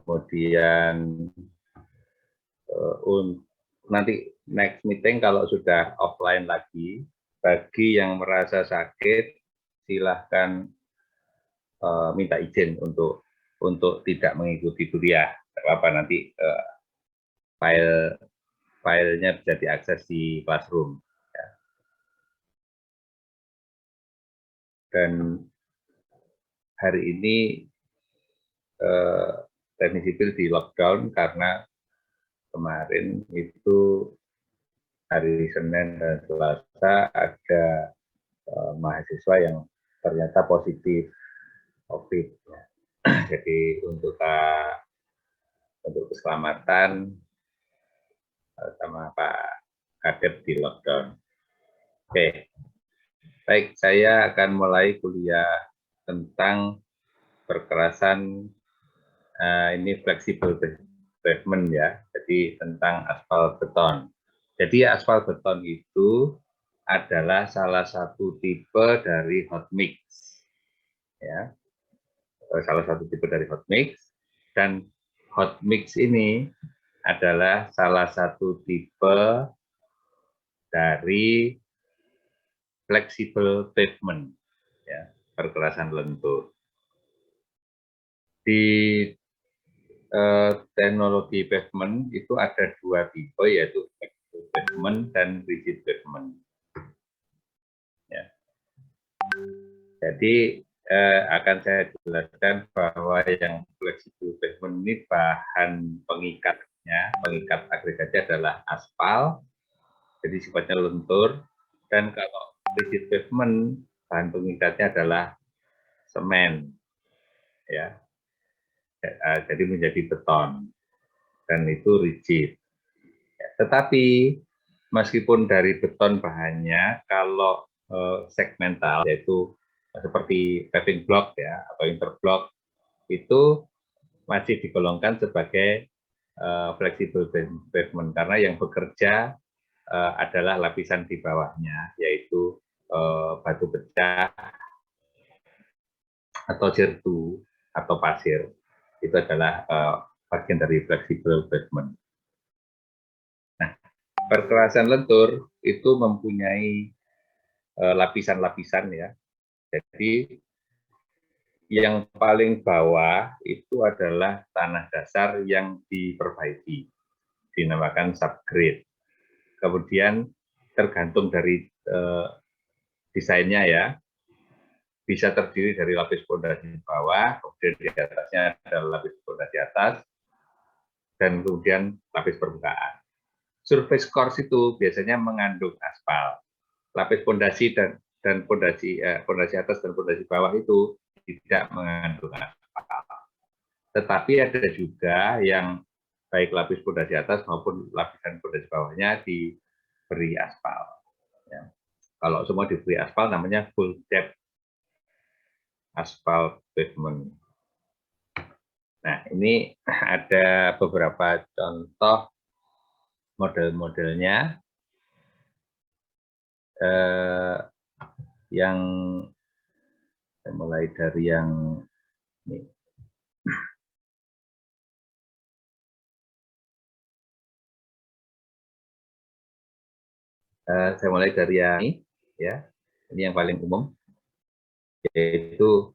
Kemudian nanti next meeting kalau sudah offline lagi, bagi yang merasa sakit silahkan minta izin untuk tidak mengikuti kuliah. Apa nanti filenya bisa diakses di Classroom. Ya. Dan hari ini teknik sipil di lockdown karena kemarin itu hari Senin dan Selasa ada mahasiswa yang ternyata positif COVID. Jadi untuk keselamatan sama Pak Kadep di lockdown. Oke, baik, saya akan mulai kuliah tentang perkerasan ini fleksibel pavement ya, jadi tentang aspal beton. Jadi aspal beton itu adalah salah satu tipe dari hot mix, ya, salah satu tipe dari hot mix, dan hot mix ini adalah salah satu tipe dari fleksibel pavement, ya, perkerasan lentur. Di teknologi pavement itu ada dua tipe, yaitu flexible pavement dan rigid pavement. Ya. Jadi akan saya jelaskan bahwa yang flexible pavement ini bahan pengikatnya, pengikat agregatnya adalah aspal, jadi sifatnya lentur, dan kalau rigid pavement bahan pengikatnya adalah semen, ya, jadi menjadi beton, dan itu rigid. Tetapi meskipun dari beton bahannya, kalau segmental, yaitu seperti paving block ya atau interblock, itu masih digolongkan sebagai flexible pavement karena yang bekerja adalah lapisan di bawahnya, yaitu batu pecah atau jertu atau pasir. Itu adalah bagian dari flexible pavement. Nah, perkerasan lentur itu mempunyai lapisan-lapisan ya. Jadi yang paling bawah itu adalah tanah dasar yang diperbaiki, dinamakan subgrade. Kemudian tergantung dari desainnya ya, bisa terdiri dari lapis pondasi bawah, kemudian di atasnya ada lapis pondasi atas, dan kemudian lapis permukaan. Surface course itu biasanya mengandung aspal. Lapis pondasi dan pondasi atas dan pondasi bawah itu tidak mengandung aspal. Tetapi ada juga yang baik lapis pondasi atas maupun lapisan pondasi bawahnya diberi aspal. Ya. Kalau semua diberi aspal namanya full depth aspal pavement. Nah, ini ada beberapa contoh model-modelnya. Yang mulai dari yang ini. Saya mulai dari yang ini, ya. Ini yang paling umum, yaitu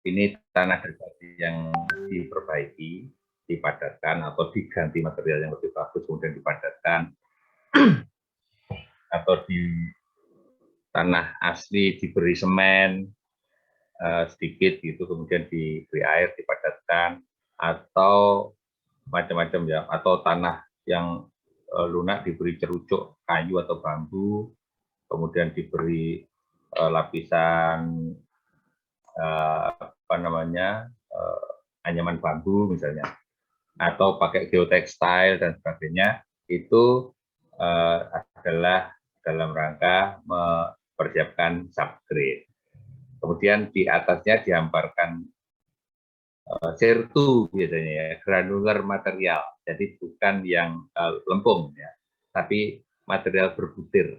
ini tanah dasar yang diperbaiki, dipadatkan atau diganti material yang lebih bagus, kemudian dipadatkan, atau di tanah asli diberi semen sedikit gitu, kemudian diberi air, dipadatkan, atau macam-macam ya, atau tanah yang lunak diberi cerucuk kayu atau bambu, kemudian diberi lapisan apa namanya anyaman bambu misalnya, atau pakai geotextile dan sebagainya, itu adalah dalam rangka mempersiapkan subgrade. Kemudian di atasnya dihamparkan sertu biasanya ya, granular material, jadi bukan yang lempung ya, tapi material berbutir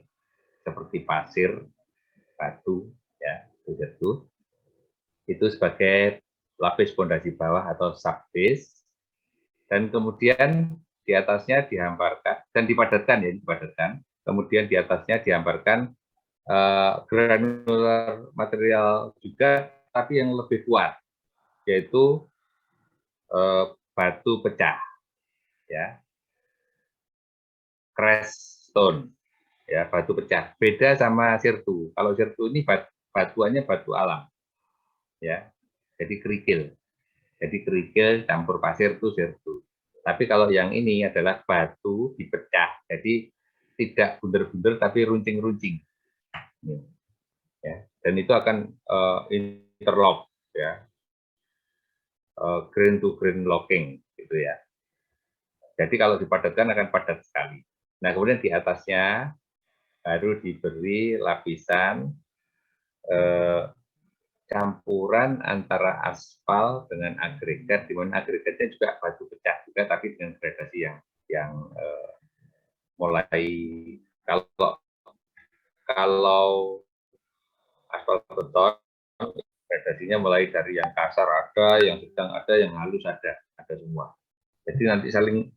seperti pasir, batu ya, itu sebagai lapis pondasi bawah atau subbase. Dan kemudian di atasnya dihamparkan dan dipadatkan, ya, dipadatkan. Kemudian di atasnya dihamparkan granular material juga, tapi yang lebih kuat, yaitu batu pecah, ya, crash stone, ya, batu pecah. Beda sama sirtu. Kalau sirtu ini batuannya batu alam, ya, jadi kerikil. Jadi kerikil campur pasir itu sirtu. Tapi kalau yang ini adalah batu dipecah, jadi tidak bunder-bunder tapi runcing-runcing, ya. Dan itu akan interlock, ya, grain to grain locking, gitu ya. Jadi kalau dipadatkan akan padat sekali. Nah, kemudian di atasnya baru diberi lapisan campuran antara aspal dengan agregat, di mana agregatnya juga batu pecah juga, tapi dengan gradasi yang mulai, kalau aspal beton gradasinya mulai dari yang kasar ada, yang sedang ada, yang halus ada semua. Jadi nanti saling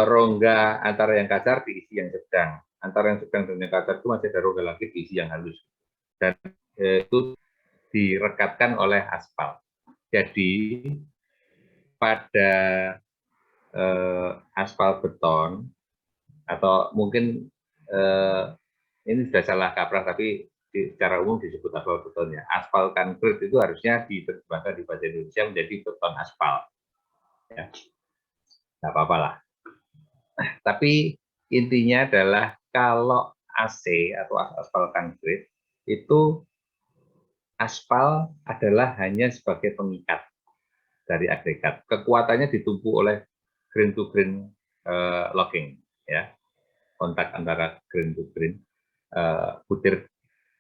rongga antara yang kasar diisi yang sedang, antara yang sedang dan yang kasar itu masih ada rongga lagi diisi yang halus, dan itu direkatkan oleh aspal. Jadi pada aspal beton, atau mungkin ini sudah salah kaprah, tapi secara umum disebut aspal beton, ya. Aspal konkret itu harusnya diterjemahkan di bahasa Indonesia menjadi beton aspal, ya. Nggak apa-apa lah. Tapi intinya adalah kalau AC atau aspal konkret itu, aspal adalah hanya sebagai pengikat dari agregat. Kekuatannya ditumpu oleh grain to grain locking, ya, kontak antara grain to grain, butir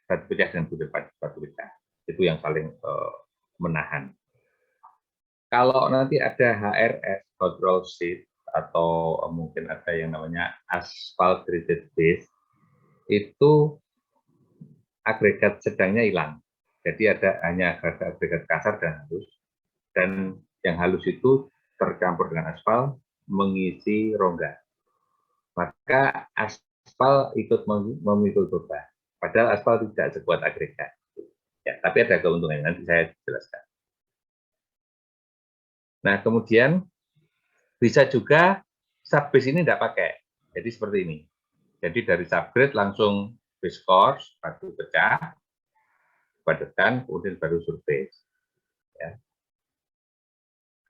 batu pecah dengan butir batu pecah, itu yang paling menahan. Kalau nanti ada HRS, hot roll sheet, atau mungkin ada yang namanya asphalt treated base, itu agregat sedangnya hilang. Jadi hanya agregat kasar dan halus, dan yang halus itu tercampur dengan aspal mengisi rongga. Maka aspal ikut memikul beban. Padahal aspal tidak sekuat agregat. Ya, tapi ada keuntungannya, nanti saya jelaskan. Nah, kemudian bisa juga subbase ini tidak pakai. Jadi seperti ini. Jadi dari subgrade langsung base course, batu pecah, padatkan, kemudian baru surface. Ya.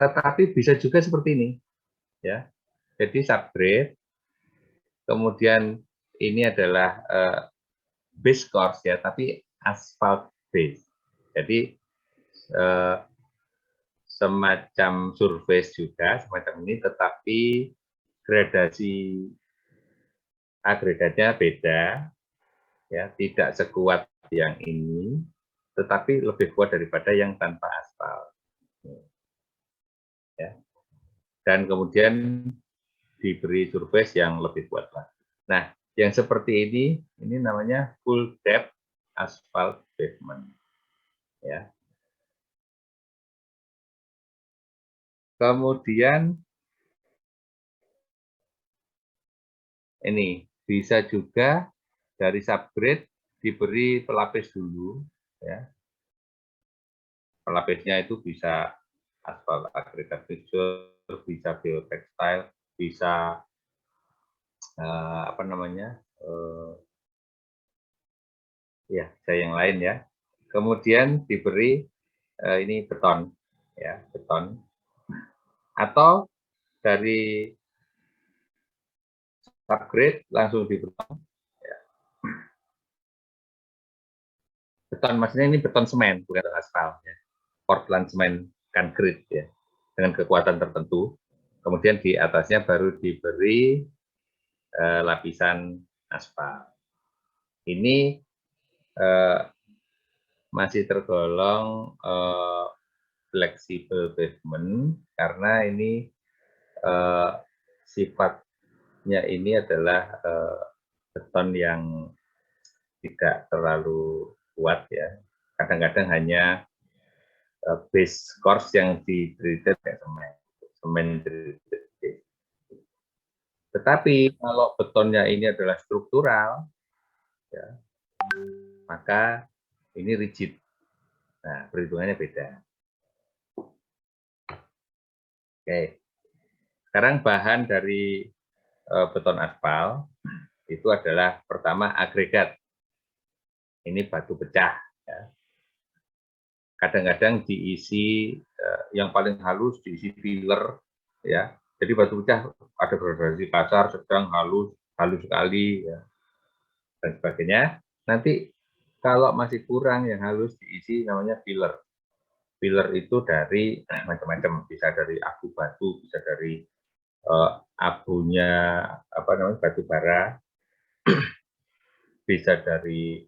Tetapi bisa juga seperti ini, ya. Jadi subgrade, kemudian ini adalah base course, ya, tapi asphalt base. Jadi semacam surface juga, semacam ini, tetapi gradasi agregatnya beda, ya, tidak sekuat yang ini, tetapi lebih kuat daripada yang tanpa aspal. Ya. Dan kemudian diberi surface yang lebih kuat lagi. Nah, yang seperti ini namanya full depth asphalt pavement. Ya. Kemudian ini bisa juga dari subgrade diberi pelapis dulu, ya. Pelapisnya itu bisa aspal agregat fixture, bisa geotextile, bisa apa namanya, ya, saya yang lain, ya. Kemudian diberi ini beton, ya, beton, atau dari subgrade langsung di beton, ya. Beton maksudnya ini beton semen, bukan aspal, ya. Portland semen concrete, ya, dengan kekuatan tertentu. Kemudian di atasnya baru diberi lapisan aspal. Ini masih tergolong fleksibel pavement karena ini sifatnya ini adalah beton yang tidak terlalu kuat, ya. Kadang-kadang hanya base course yang di treated kayak semen Tetapi kalau betonnya ini adalah struktural, ya, maka ini rigid. Nah, perhitungannya beda. Oke, sekarang bahan dari beton aspal itu adalah pertama agregat. Ini batu pecah. Ya. Kadang-kadang diisi yang paling halus diisi filler, ya. Jadi batu pecah ada gradasi kasar, sedang, halus, halus sekali, ya, dan sebagainya. Nanti kalau masih kurang yang halus diisi namanya filler. Filler itu dari macam-macam, bisa dari abu batu, bisa dari abunya apa namanya batu bara, bisa dari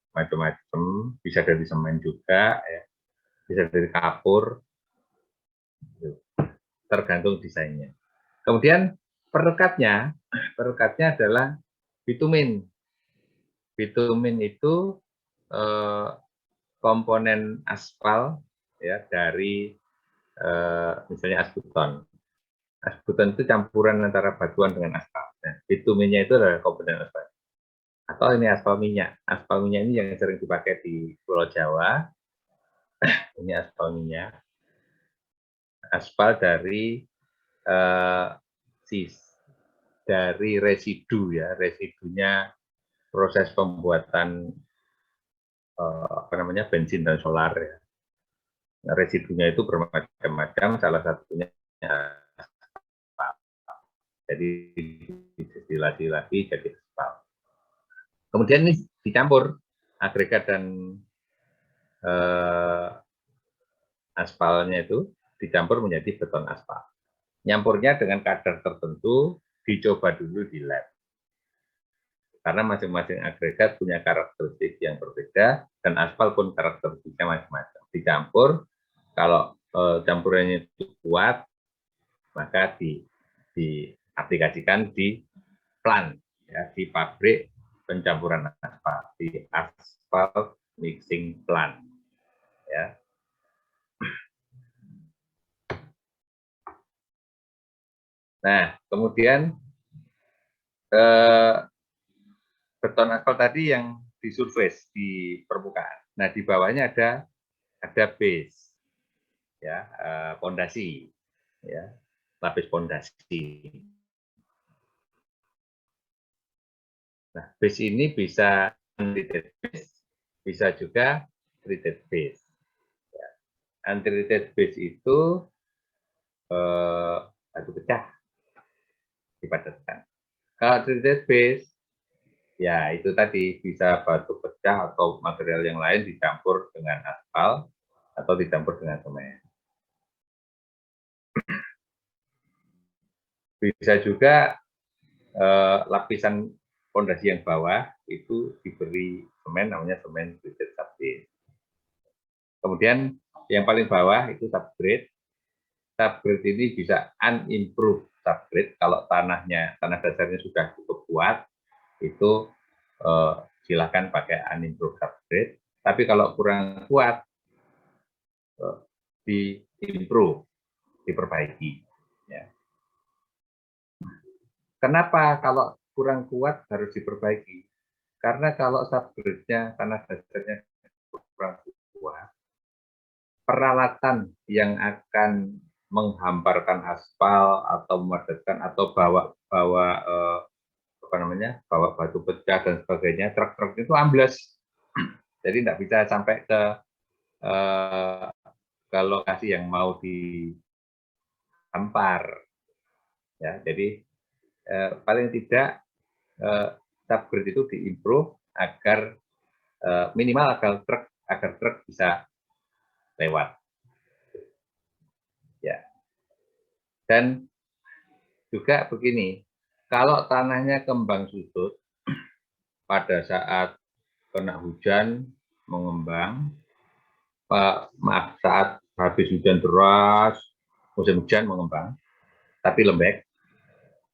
macam-macam, bisa dari semen juga, ya, bisa dari kapur, tergantung desainnya. Kemudian perekatnya adalah bitumen. Bitumen itu komponen aspal, ya, dari misalnya asbeton. Asbeton itu campuran antara batuan dengan aspal. Nah, bitumennya itu adalah komponen aspal. Atau ini aspal minyak. Aspal minyak ini yang sering dipakai di Pulau Jawa. Ini aspal minyak. Aspal dari sis dari residu, ya, residunya proses pembuatan apa namanya bensin dan solar, ya. Nah, residunya itu bermacam-macam, salah satunya aspal. Jadi distilasi lagi jadi aspal. Kemudian ini dicampur agregat dan aspalnya itu dicampur menjadi beton aspal. Nyampurnya dengan kadar tertentu dicoba dulu di lab. Karena masing-masing agregat punya karakteristik yang berbeda dan aspal pun karakteristiknya macam-macam. Dicampur, kalau campurannya itu kuat, maka diaplikasikan di plant, ya, di pabrik pencampuran aspal, di aspal mixing plant, ya. Nah, kemudian beton aspal tadi yang di surface, di permukaan. Nah, di bawahnya ada base, ya, pondasi, ya, lapis pondasi. Nah, base ini bisa untreated base, bisa juga treated base. Ya. Untreated base itu batu pecah dipadatkan. Kalau treated base, ya itu tadi bisa batu pecah atau material yang lain dicampur dengan aspal atau dicampur dengan semen. Bisa juga lapisan fondasi yang bawah itu diberi semen, namanya semen treated subbase. Kemudian yang paling bawah itu subgrade. Subgrade ini bisa unimproved subgrade. Kalau tanah dasarnya sudah cukup kuat, itu silakan pakai unimproved subgrade. Tapi kalau kurang kuat, di-improve, diperbaiki. Ya. Kenapa kalau kurang kuat harus diperbaiki? Karena kalau subgrade-nya, tanah dasarnya kurang kuat, peralatan yang akan menghamparkan aspal atau memadatkan atau bawa apa namanya, bawa batu pecah dan sebagainya, truk-truk itu ambles. Jadi tidak bisa sampai ke lokasi yang mau dihampar. Ya, jadi paling tidak subgrade itu diimprove agar minimal agar truk bisa lewat. Ya. Dan juga begini, kalau tanahnya kembang susut pada saat kena hujan mengembang, maaf, saat habis hujan deras, musim hujan mengembang, tapi lembek.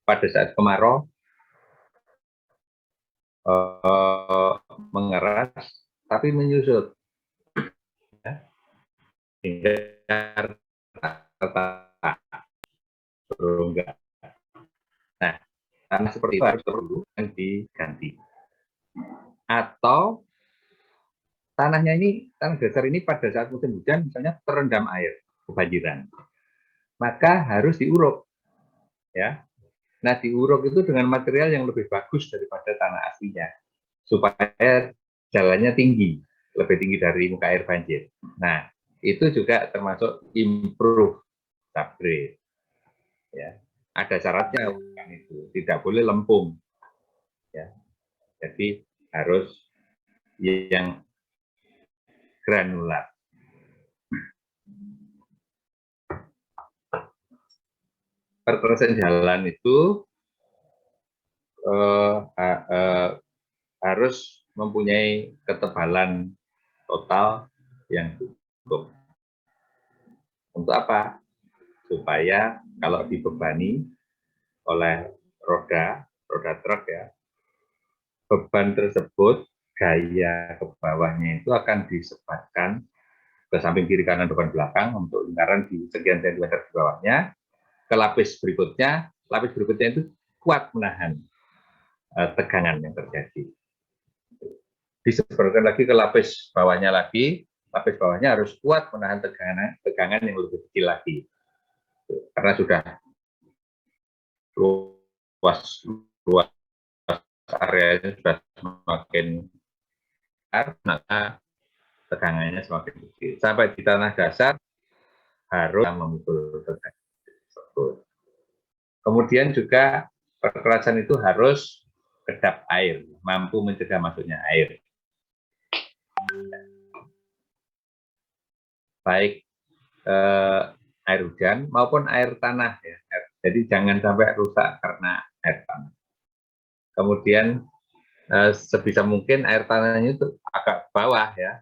Pada saat kemarau mengeras, tapi menyusut. Ya. Hingga rata berunggah. tanah seperti itu harus perlu diganti. Atau tanahnya ini, tanah dasar ini pada saat musim hujan misalnya terendam air, kebanjiran, maka harus diuruk, ya. Nah, diuruk itu dengan material yang lebih bagus daripada tanah aslinya, supaya jalannya tinggi, lebih tinggi dari muka air banjir. Nah, itu juga termasuk improve subgrade. Ya, ada syaratnya kan itu, tidak boleh lempung. Ya, jadi harus yang granular. Perkerasan jalan itu harus mempunyai ketebalan total yang cukup. Untuk apa? Supaya kalau dibebani oleh roda truk ya, beban tersebut gaya ke bawahnya itu akan disebarkan ke samping kiri kanan depan belakang untuk lingkaran di sekian sentimeter di bawahnya, ke lapis berikutnya itu kuat menahan tegangan yang terjadi. Disebarkan lagi ke lapis bawahnya harus kuat menahan tegangan yang lebih kecil lagi. Karena sudah luas areanya sudah semakin besar, maka tegangannya semakin kecil. Sampai di tanah dasar harus memikul tegangan tersebut. Kemudian juga perkerasan itu harus kedap air, mampu mencegah masuknya air. Baik air hujan maupun air tanah ya. Jadi jangan sampai rusak karena air tanah. Kemudian sebisa mungkin air tanahnya itu agak bawah ya,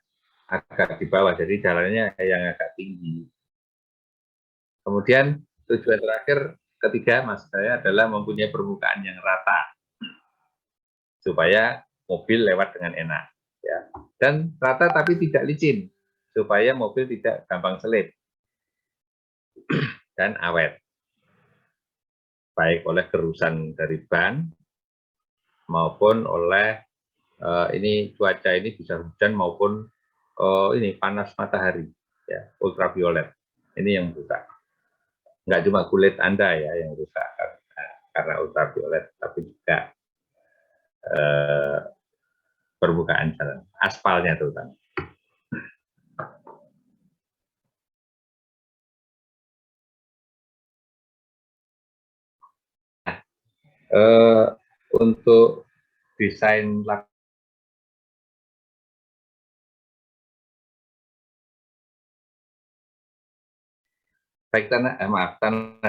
agak di bawah, jadi jalannya yang agak tinggi. Kemudian tujuan terakhir ketiga mas saya adalah mempunyai permukaan yang rata supaya mobil lewat dengan enak ya, dan rata tapi tidak licin supaya mobil tidak gampang selip dan awet, baik oleh kerusan dari ban maupun oleh ini cuaca ini bisa hujan maupun ini panas matahari ya, ultraviolet ini yang rusak. Nggak cuma kulit Anda ya yang rusak karena ultraviolet, tapi juga permukaan jalan, aspalnya terutama. Nah, untuk desain baik tanah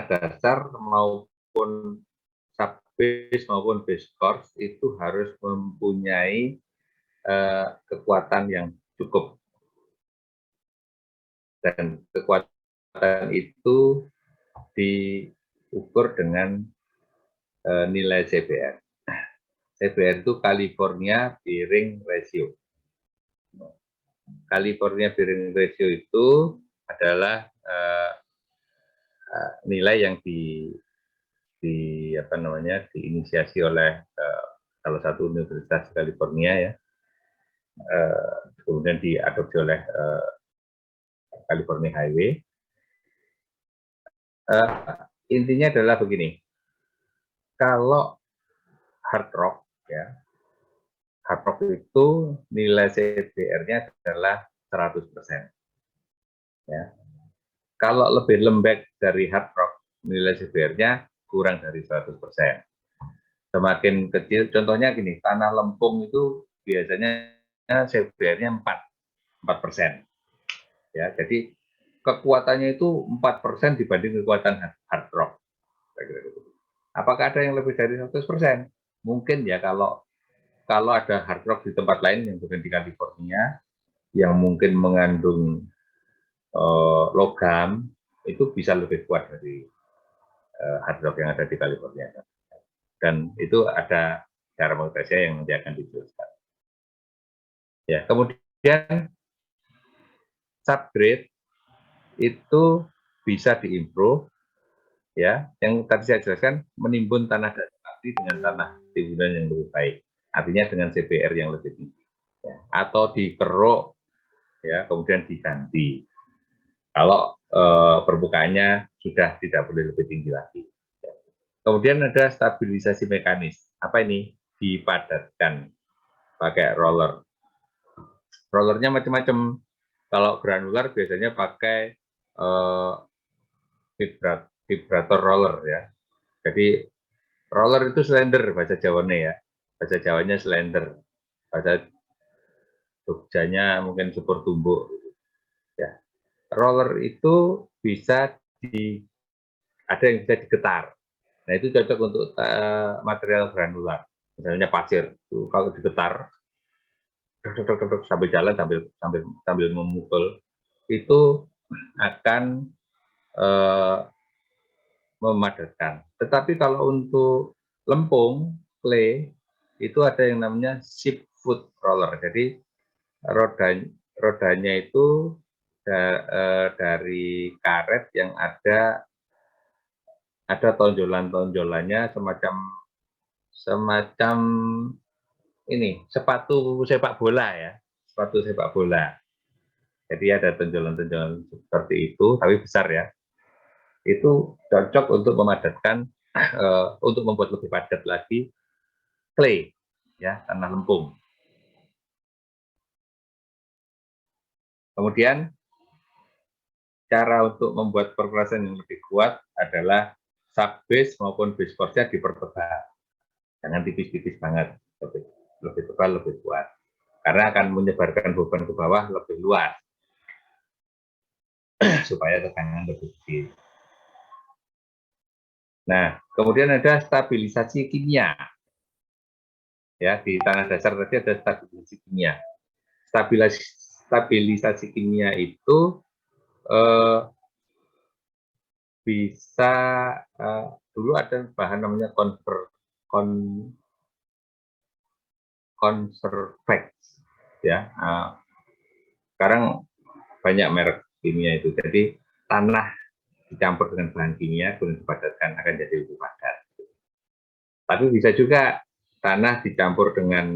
dasar maupun subbase maupun base course itu harus mempunyai kekuatan yang cukup, dan kekuatan itu diukur dengan nilai CBR. CBR itu California Bearing Ratio. California Bearing Ratio itu adalah nilai yang diinisiasi oleh salah satu universitas California ya, kemudian diadopsi oleh California Highway. Intinya adalah begini, kalau hard rock ya, hard rock itu nilai CBR-nya adalah 100%. Ya. Kalau lebih lembek dari hard rock, nilai CBR-nya kurang dari 100%. Semakin kecil, contohnya gini, tanah lempung itu biasanya CBR-nya 4%. Ya, jadi kekuatannya itu 4% dibanding kekuatan hard rock. Apakah ada yang lebih dari 100%? Mungkin ya, kalau ada hard rock di tempat lain yang bukan di California, yang mungkin mengandung logam, itu bisa lebih kuat dari hard rock yang ada di California. Dan itu ada cara mengatasinya yang nanti akan dijelaskan. Ya, kemudian subgrade itu bisa diimprove ya, yang tadi saya jelaskan, menimbun tanah dasar. dilapisi dengan tanah timbunan yang lebih baik. Artinya dengan CBR yang lebih tinggi. Ya. Atau dikeruk, ya, kemudian diganti. Kalau permukaannya sudah tidak boleh lebih tinggi lagi. Kemudian ada stabilisasi mekanis. Apa ini? Dipadatkan pakai roller. Rollernya macam-macam. Kalau granular biasanya pakai vibrator roller ya. Jadi roller itu slender bahasa Jawanya ya. Bahasa Jawanya slender. Bahasa Jogjanya mungkin super tumbuk. Ya. Roller itu bisa ada yang bisa digetar. Nah itu cocok untuk material granular. Misalnya pasir. Itu kalau digetar, sambil jalan sambil memukul, itu akan memadatkan. Tetapi kalau untuk lempung, clay, itu ada yang namanya ship foot roller. Jadi rodanya itu dari karet yang ada tonjolan-tonjolannya semacam ini sepatu sepak bola ya, sepatu sepak bola. Jadi ada tonjolan-tonjolan seperti itu, tapi besar ya. Itu cocok untuk memadatkan, untuk membuat lebih padat lagi clay, ya, tanah lempung. Kemudian cara untuk membuat perkerasan yang lebih kuat adalah sub base maupun base force-nya dipertebal. Jangan tipis-tipis banget, lebih tebal, lebih kuat. Karena akan menyebarkan beban ke bawah lebih luas, supaya tekanan lebih kecil. Nah, kemudian ada stabilisasi kimia. Ya, di tanah dasar tadi ada stabilisasi kimia. Stabilisasi kimia itu bisa dulu ada bahan namanya Conservex, ya. Sekarang banyak merek kimia itu. Jadi tanah dicampur dengan bahan kimia kemudian dipadatkan akan jadi lebih padat. Tapi bisa juga tanah dicampur dengan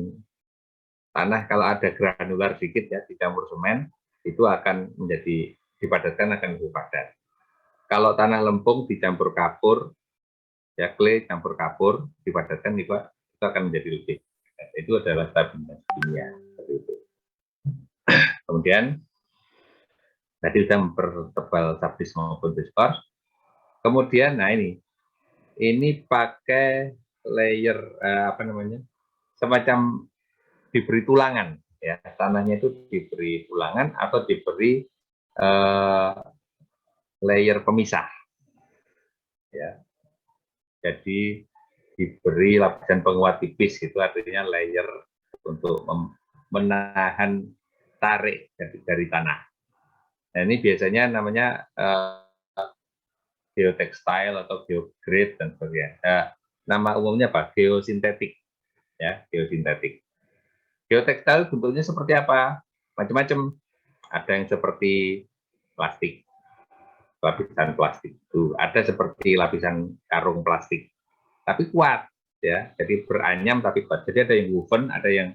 tanah kalau ada granular sedikit ya dicampur semen itu akan menjadi dipadatkan akan lebih padat. Kalau tanah lempung dicampur kapur ya clay campur kapur dipadatkan itu akan menjadi lebih padat. Itu adalah stabilitas kimia. Kemudian tadi sudah mempertebal subdisk maupun diskors. Kemudian nah ini pakai layer apa namanya semacam diberi tulangan ya tanahnya itu diberi tulangan atau diberi layer pemisah ya jadi diberi lapisan penguat tipis itu artinya layer untuk menahan tarik dari tanah. Nah ini biasanya namanya geotextile atau geograde dan sebagainya. Nama umumnya apa? Geosintetik ya geosintetik. Geotextile bentuknya seperti apa? Macam-macam. Ada yang seperti plastik, lapisan plastik. Tuh, ada seperti lapisan karung plastik, tapi kuat ya. Jadi beranyam tapi kuat. Jadi ada yang woven, ada yang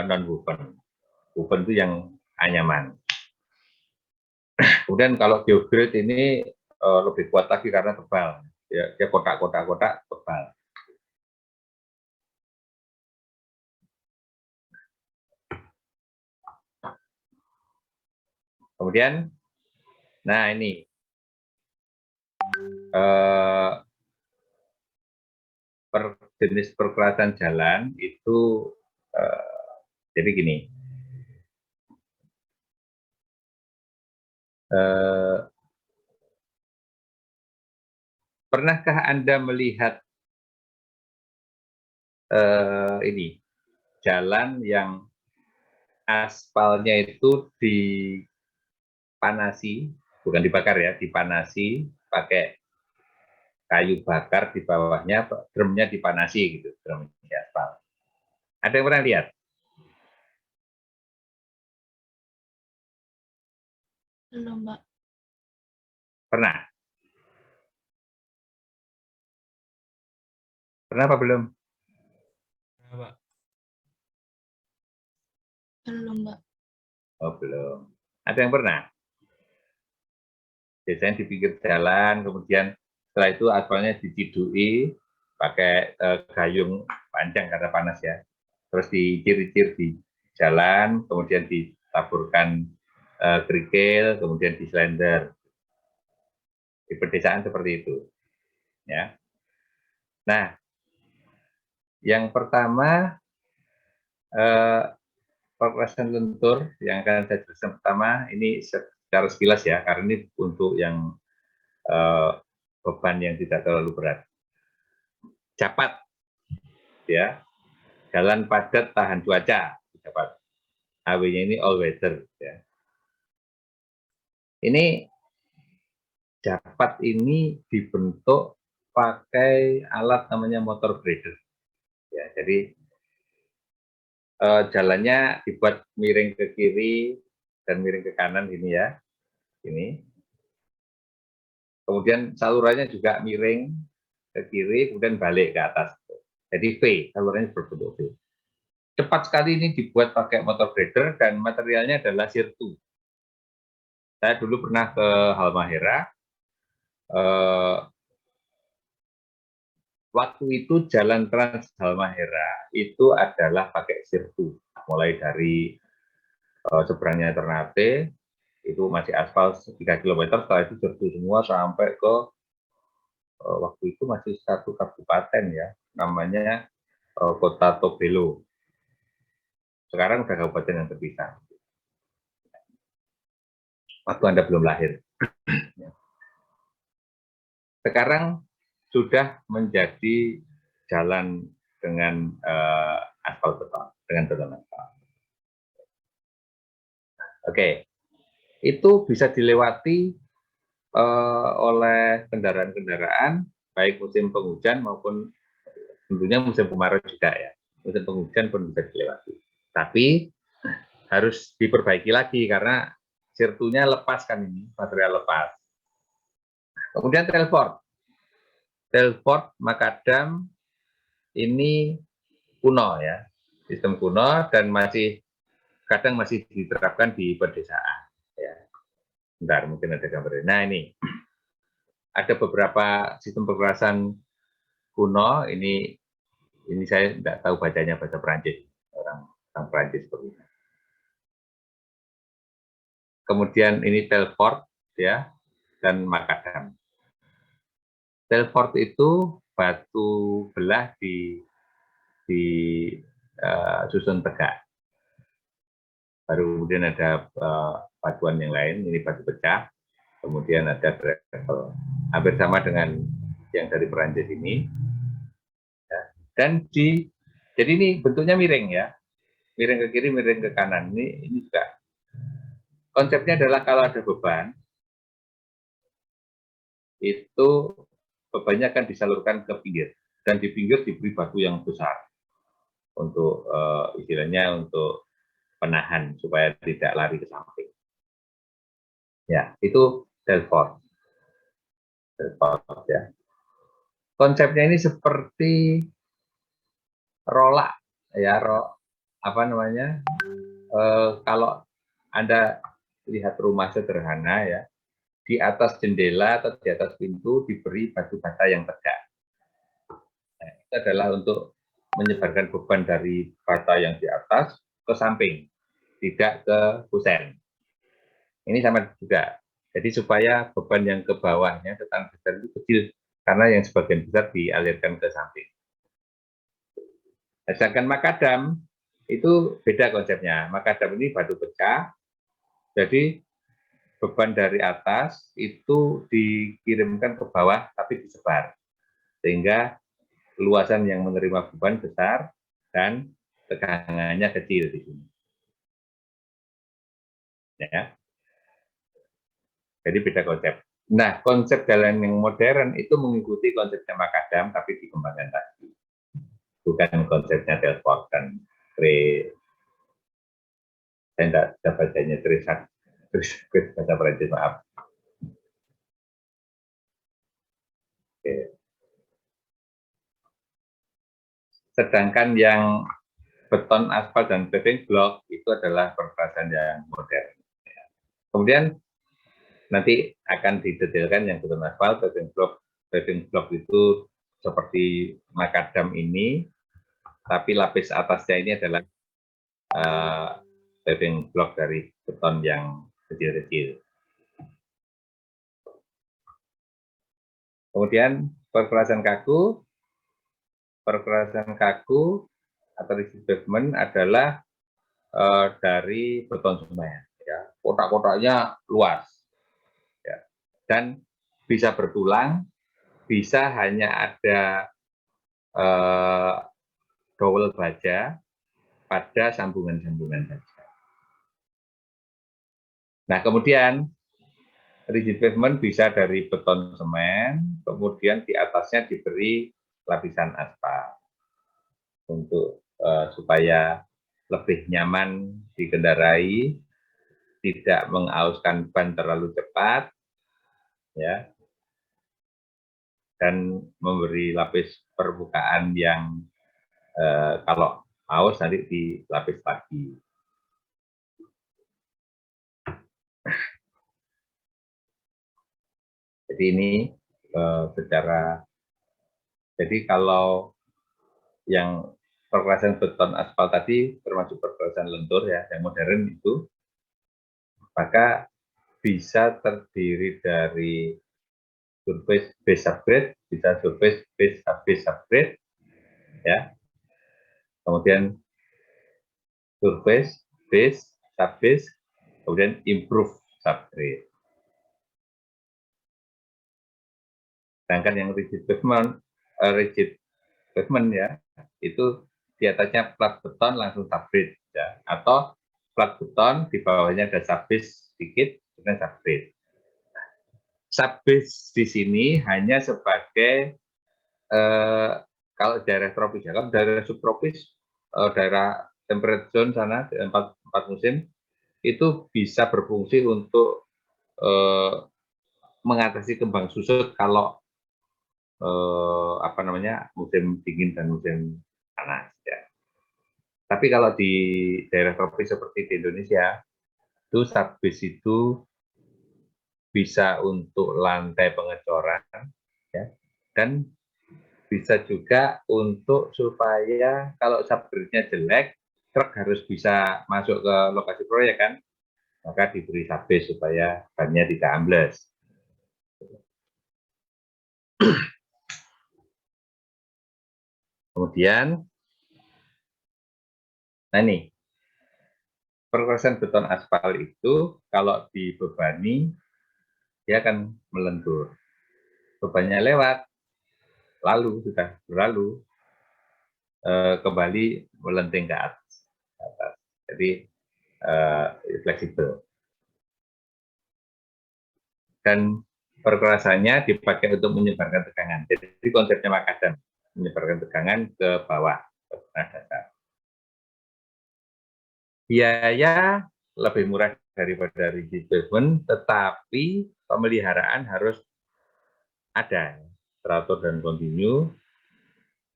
non woven. Woven itu yang anyaman. Kemudian kalau geograde ini lebih kuat lagi karena tebal. Ya, dia kotak-kotak tebal. Kemudian, nah ini jenis perkerasan jalan itu jadi gini. Pernahkah Anda melihat ini jalan yang aspalnya itu dipanasi, bukan dibakar ya, dipanasi pakai kayu bakar di bawahnya, drumnya dipanasi gitu, drum di aspal. Ada yang pernah lihat? Belum, Mbak. Pernah? Pernah apa belum? Pak. Belum, Mbak. Oh, belum. Ada yang pernah? Biasanya di pinggir jalan, kemudian setelah itu aspalnya dicidui pakai gayung panjang karena panas ya. Terus dicir-cir di jalan, kemudian ditaburkan kerikil, kemudian di slender. Di pedesaan seperti itu. Ya. Nah, yang pertama perkerasan lentur yang akan saya jelaskan pertama ini secara sekilas ya, karena ini untuk yang beban yang tidak terlalu berat. Capat, ya, jalan padat tahan cuaca, capat. AW-nya ini all weather. Ya. Ini capat ini dibentuk pakai alat namanya motor grader. Ya, jadi jalannya dibuat miring ke kiri dan miring ke kanan ini ya, ini. Kemudian salurannya juga miring ke kiri, kemudian balik ke atas. Jadi V, salurannya berbentuk V. Cepat sekali ini dibuat pakai motor grader dan materialnya adalah sirtu. Saya dulu pernah ke Halmahera. Waktu itu jalan Trans Halmahera itu adalah pakai sirtu. Mulai dari seberangnya Ternate, itu masih aspal 3 km, setelah itu sirtu semua sampai ke waktu itu masih satu kabupaten ya, namanya Kota Tobelo. Sekarang sudah kabupaten yang terpisah. Waktu Anda belum lahir. Sekarang sudah menjadi jalan dengan aspal beton, dengan beton aspal. Oke, itu bisa dilewati oleh kendaraan-kendaraan, baik musim penghujan maupun tentunya musim kemarau juga ya. Musim penghujan pun bisa dilewati. Tapi harus diperbaiki lagi karena sirtunya lepas kan ini, material lepas. Kemudian Telford Makadam ini kuno ya, sistem kuno dan kadang masih diterapkan di pedesaan. Ya. Bentar, mungkin ada gambarnya. Nah ini ada beberapa sistem perkerasan kuno. Ini saya tidak tahu bacanya bahasa Perancis, orang Perancis seperti ini. Kemudian ini Telford ya dan Makadam. Telford itu batu belah di susun tegak. Baru kemudian ada batuan yang lain, ini batu pecah, kemudian ada gravel. Hampir sama dengan yang dari Perancis ini. Ya. Dan jadi ini bentuknya miring ya, miring ke kiri, miring ke kanan. Ini juga konsepnya adalah kalau ada beban, itu bebannya akan disalurkan ke pinggir, dan di pinggir diberi batu yang besar untuk istilahnya untuk penahan supaya tidak lari ke samping. Ya, itu Telford ya. Konsepnya ini seperti rolak ya, apa namanya? Kalau Anda lihat rumah sederhana ya, di atas jendela atau di atas pintu diberi batu bata yang tegak. Nah, itu adalah untuk menyebarkan beban dari bata yang di atas ke samping, tidak ke kusen. Ini sama juga. Jadi supaya beban yang ke bawahnya, ke tanah besar itu kecil, karena yang sebagian besar dialirkan ke samping. Sedangkan makadam itu beda konsepnya. Makadam ini batu pecah, jadi beban dari atas itu dikirimkan ke bawah tapi disebar, sehingga luasan yang menerima beban besar dan tegangannya kecil di sini. Ya. Jadi beda konsep. Nah, konsep jalan yang modern itu mengikuti konsepnya makadam tapi dikembangkan lagi. Bukan konsepnya Telford dan saya tidak bisa bacanya terus bahasa Perancis, maaf. Oke. Sedangkan yang beton, aspal, dan paving block itu adalah perkerasan yang modern. Kemudian nanti akan didetailkan yang beton aspal, paving block. Paving block itu seperti makadam ini, tapi lapis atasnya ini adalah paving block dari beton yang kecil-kecil. Kemudian perkerasan kaku atau rigid pavement adalah dari beton semen. Ya. Kotak-kotaknya luas, ya. Dan bisa bertulang, bisa hanya ada dowel baja pada sambungan-sambungan baja. Nah, kemudian rigid pavement bisa dari beton semen, kemudian di atasnya diberi lapisan aspal untuk supaya lebih nyaman dikendarai, tidak mengauskan ban terlalu cepat, ya, dan memberi lapis permukaan yang kalau aus nanti dilapis lagi. Jadi ini jadi kalau yang perkerasan beton aspal tadi termasuk perkerasan lentur ya, yang modern itu, maka bisa terdiri dari surface base subgrade, bisa surface base subgrade, ya. Kemudian surface base subbase, kemudian improve subgrade. Sedangkan yang rigid pavement ya, itu di atasnya plat beton langsung subgrade, ya. Atau plat beton di bawahnya ada subbase sedikit, kemudian subgrade. Subbase di sini hanya sebagai kalau daerah tropis, ya, kalau daerah subtropis, daerah temperate zone sana, empat musim, itu bisa berfungsi untuk mengatasi kembang susut kalau musim dingin dan musim panas. Ya. Tapi kalau di daerah tropis seperti di Indonesia, itu subbase itu bisa untuk lantai pengecoran, ya, dan bisa juga untuk supaya kalau subgrade-nya jelek, truk harus bisa masuk ke lokasi proyek kan, maka diberi subbase supaya bannya tidak ambles. Kemudian, nah ini, perkerasan beton aspal itu kalau dibebani, dia akan melentur. Bebannya lewat, lalu sudah berlalu, kembali melenting ke atas. Jadi, fleksibel. Dan perkerasannya dipakai untuk menyebarkan tegangan. Jadi konsepnya makadam, menyebarkan tegangan ke bawah, ke tanah dasar. Biaya lebih murah daripada rigid pavement, tetapi pemeliharaan harus ada, teratur dan kontinu,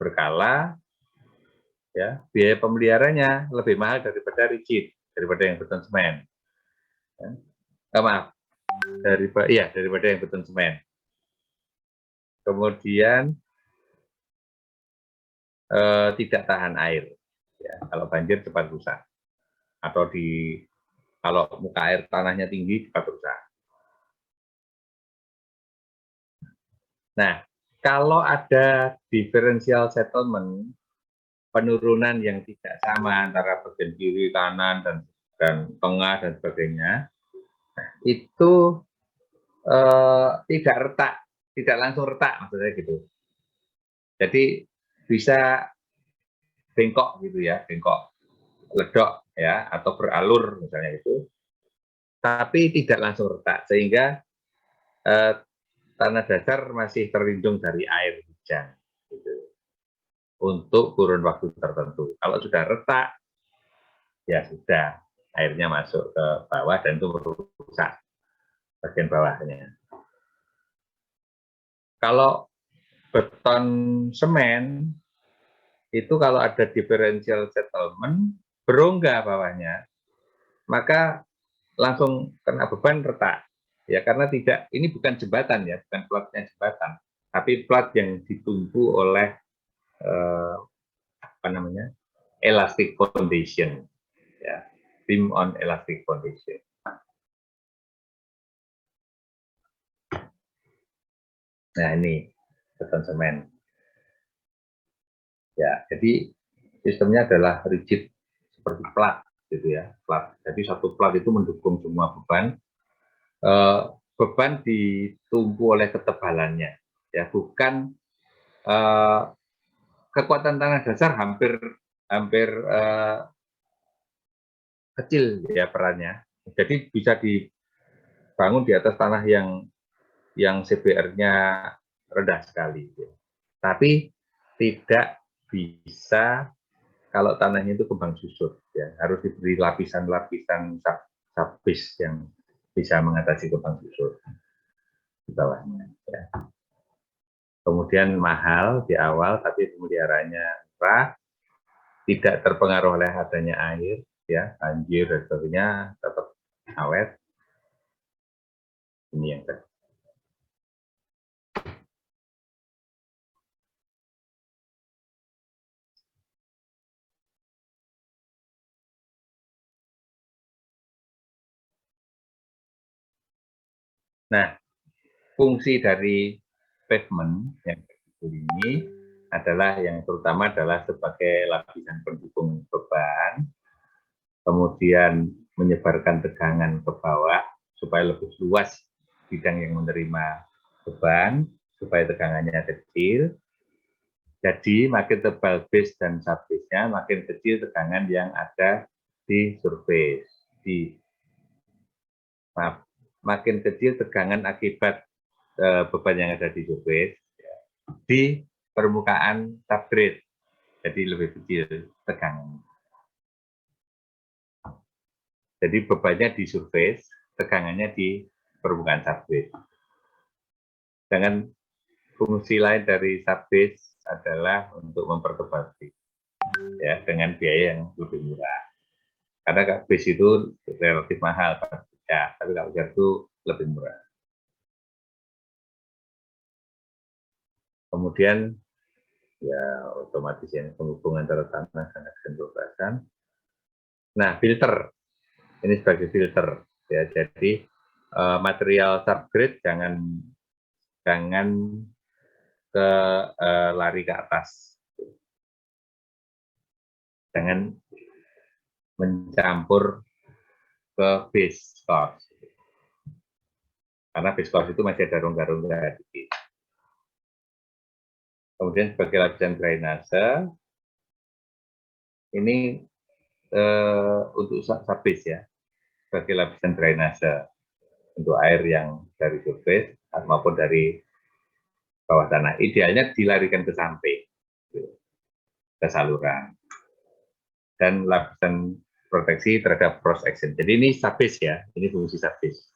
berkala, ya. Biaya pemeliharaannya lebih mahal daripada rigid, daripada yang beton semen. Ya. Maaf, daripada yang beton semen. Kemudian tidak tahan air, ya. Kalau banjir cepat rusak, atau kalau muka air tanahnya tinggi cepat rusak. Nah, kalau ada differential settlement, penurunan yang tidak sama antara bagian kiri, kanan, dan tengah dan sebagainya, itu tidak retak, tidak langsung retak maksudnya gitu. Jadi bisa bengkok gitu ya, bengkok, ledok ya, atau beralur misalnya itu, tapi tidak langsung retak sehingga tanah dasar masih terlindung dari air hujan gitu, untuk kurun waktu tertentu. Kalau sudah retak, ya sudah, airnya masuk ke bawah dan itu merusak bagian bawahnya. Kalau beton semen itu kalau ada differential settlement, berongga bawahnya, maka langsung kena beban retak. Ya, karena tidak, ini bukan jembatan ya, bukan platnya jembatan, tapi plat yang ditumpu oleh apa namanya, elastic foundation, ya, beam on elastic foundation. Nah ini beton semen. Ya, jadi sistemnya adalah rigid seperti plat, gitu ya, plat. Jadi satu plat itu mendukung semua beban. Beban ditumpu oleh ketebalannya, ya, bukan kekuatan tanah dasar hampir hampir kecil ya perannya. Jadi bisa dibangun di atas tanah yang CBR-nya rendah sekali. Ya. Tapi tidak bisa kalau tanahnya itu kembang susut, ya harus diberi lapisan-lapisan subbase yang bisa mengatasi kembang susut di bawahnya. Ya. Kemudian mahal di awal, tapi pemeliharaannya murah, tidak terpengaruh oleh adanya air, ya banjir dan sebagainya, tetap awet. Ini yang tadi. Nah, fungsi dari pavement yang ini adalah yang terutama adalah sebagai lapisan pendukung beban, kemudian menyebarkan tegangan ke bawah supaya lebih luas bidang yang menerima beban, supaya tegangannya kecil. Jadi makin tebal base dan subbase-nya, makin kecil tegangan yang ada di surface. Makin kecil tegangan akibat beban yang ada di surface di permukaan subgrade, jadi lebih kecil tegangan. Jadi bebannya di surface, tegangannya di permukaan subgrade. Dengan fungsi lain dari subbase adalah untuk mempertebal base, ya, dengan biaya yang lebih murah. Karena base itu relatif mahal, ya, tapi kalau itu lebih murah. Kemudian ya otomatis yang penghubungan antara tanah dan agen pembahasan. Nah, filter ini sebagai filter, ya. Jadi material subgrade jangan ke lari ke atas, jangan mencampur ke base course, karena base course itu masih ada rongga-rongga dikit. Kemudian sebagai lapisan drainase, ini untuk subbase ya, sebagai lapisan drainase untuk air yang dari surface maupun dari bawah tanah. Idealnya dilarikan ke samping, ke saluran. Dan lapisan proteksi terhadap cross action. Jadi ini subbase ya, ini fungsi subbase.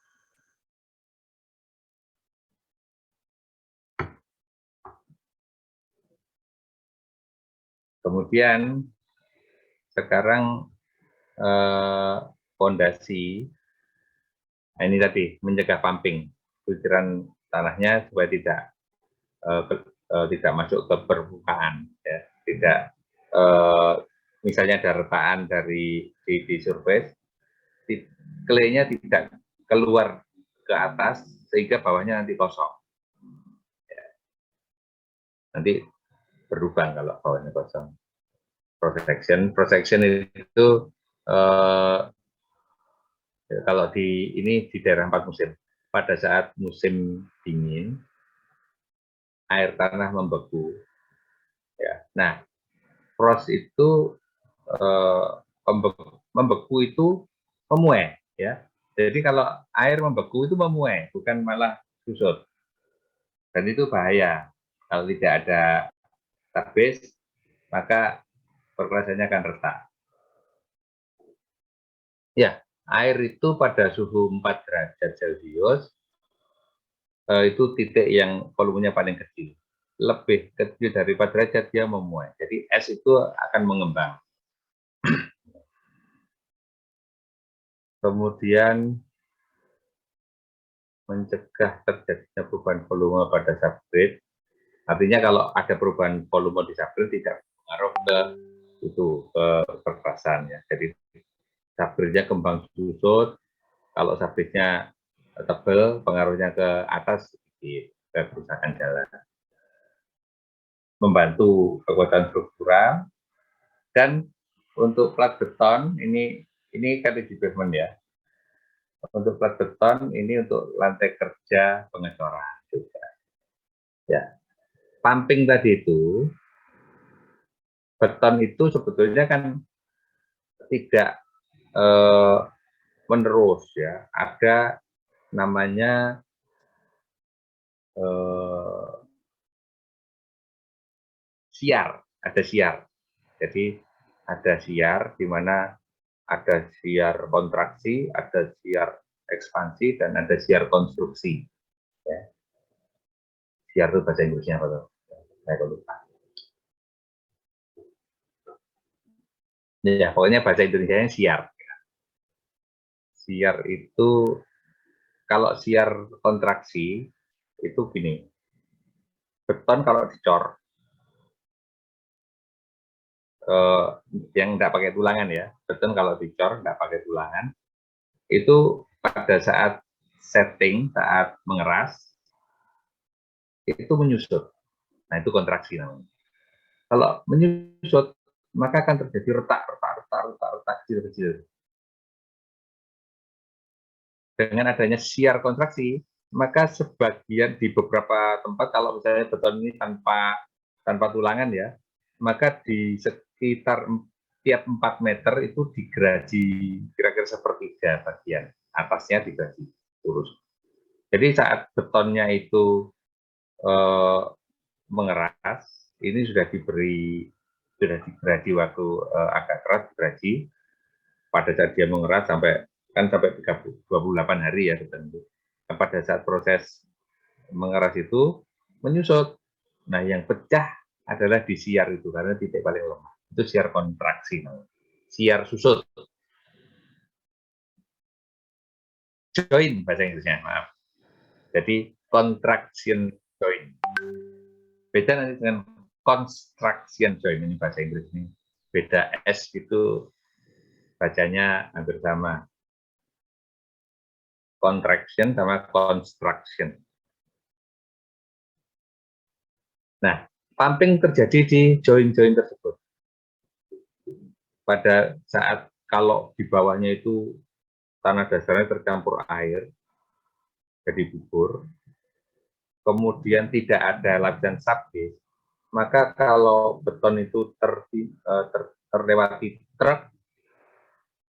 Kemudian sekarang fondasi, nah ini tadi mencegah pumping, butiran tanahnya supaya tidak masuk ke permukaan, ya. Tidak misalnya ada retakan di surface, clay-nya tidak keluar ke atas sehingga bawahnya nanti kosong. Ya. Nanti berlubang kalau bawahnya kosong. Protection itu kalau di daerah 4 musim. Pada saat musim dingin, air tanah membeku. Ya. Nah, frost itu membeku itu memuai, ya. Jadi kalau air membeku itu memuai, bukan malah susut. Dan itu bahaya. Kalau tidak ada subbase, maka perkelasannya akan retak. Ya, air itu pada suhu 4 derajat Celcius itu titik yang volumenya paling kecil. lebih kecil dari 4 derajat dia memuai. Jadi es itu akan mengembang. Kemudian mencegah terjadinya perubahan volume pada substrate. Artinya kalau ada perubahan volume di substrate tidak mengaruh ke itu ke perkerasan ya. Jadi substrate-nya kembang susut, kalau substrate-nya tebal, pengaruhnya ke atas sedikit, ke kerusakan jalan. Membantu kekuatan struktural, dan untuk plat beton ini kan di pavement ya. Untuk plat beton ini untuk lantai kerja pengecoran juga. Ya, pumping tadi itu beton itu sebetulnya kan tidak menerus ya. Ada namanya siar, ada siar. Jadi ada siar di mana ada siar kontraksi, ada siar ekspansi, dan ada siar konstruksi. Ya. Siar itu bahasa Inggrisnya apa tuh? Saya lupa. Ya, pokoknya bahasa Indonesianya siar. Siar itu, kalau siar kontraksi, itu gini, beton kalau dicor, yang nggak pakai tulangan ya, beton kalau dicor nggak pakai tulangan, itu pada saat setting, saat mengeras, itu menyusut. Nah, itu kontraksi namanya. Kalau menyusut, maka akan terjadi retak kecil-kecil. Dengan adanya siar kontraksi, maka sebagian di beberapa tempat, kalau misalnya beton ini tanpa tulangan ya, maka di sekitar tiap 4 meter itu digeraji kira-kira sepertiga bagian, atasnya digeraji lurus. Jadi saat betonnya itu mengeras, ini sudah digeraji waktu agak keras, digeraji pada saat dia mengeras sampai 28 hari ya beton itu. Nah, pada saat proses mengeras itu menyusut. Nah, yang pecah adalah di siar itu karena titik paling lemah. Itu siar kontraksi, siar susut. Join bahasa Inggrisnya, maaf. Jadi contraction join. Beda nanti dengan construction join, ini bahasa Inggris ini. Beda S itu bacanya hampir sama. Contraction sama construction. Nah, pumping terjadi di join-join tersebut. Pada saat kalau di bawahnya itu tanah dasarnya tercampur air, jadi bubur, kemudian tidak ada lapisan subbase, maka kalau beton itu terlewati truk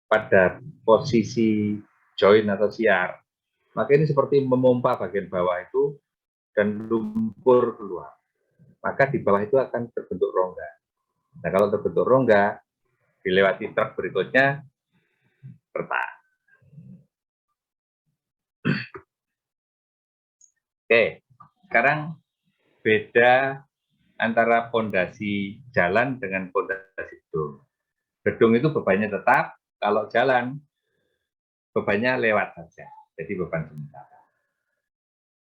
pada posisi join atau siar, maka ini seperti memompa bagian bawah itu dan lumpur keluar. Maka di bawah itu akan terbentuk rongga. Nah, kalau terbentuk rongga, dilewati truk berikutnya, retak. Oke, sekarang beda antara fondasi jalan dengan fondasi gedung. Gedung itu bebannya tetap, kalau jalan bebannya lewat saja, jadi beban sementara.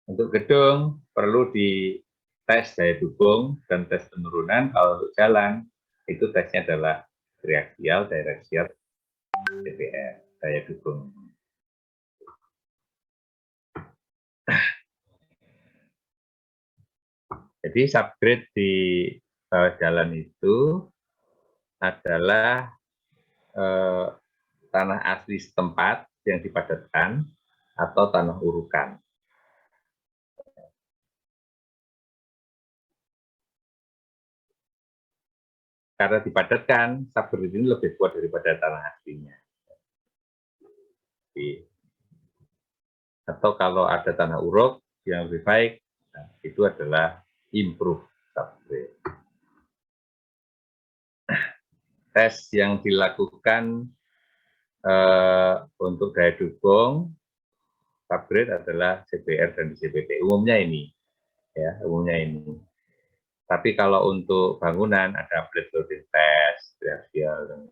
Untuk gedung perlu di tes daya dukung dan tes penurunan. Kalau untuk jalan itu tesnya adalah triaxial, direksial, DPR, daya dukung. Jadi subgrade di bawah jalan itu adalah tanah asli setempat yang dipadatkan atau tanah urukan. Karena dipadatkan, subgrade ini lebih kuat daripada tanah aslinya. Atau kalau ada tanah uruk yang lebih baik, nah, itu adalah improve subgrade. Tes yang dilakukan untuk daya dukung subgrade adalah CPR dan CPT. Umumnya ini, ya, umumnya ini. Tapi kalau untuk bangunan ada plate loading test, triaxial.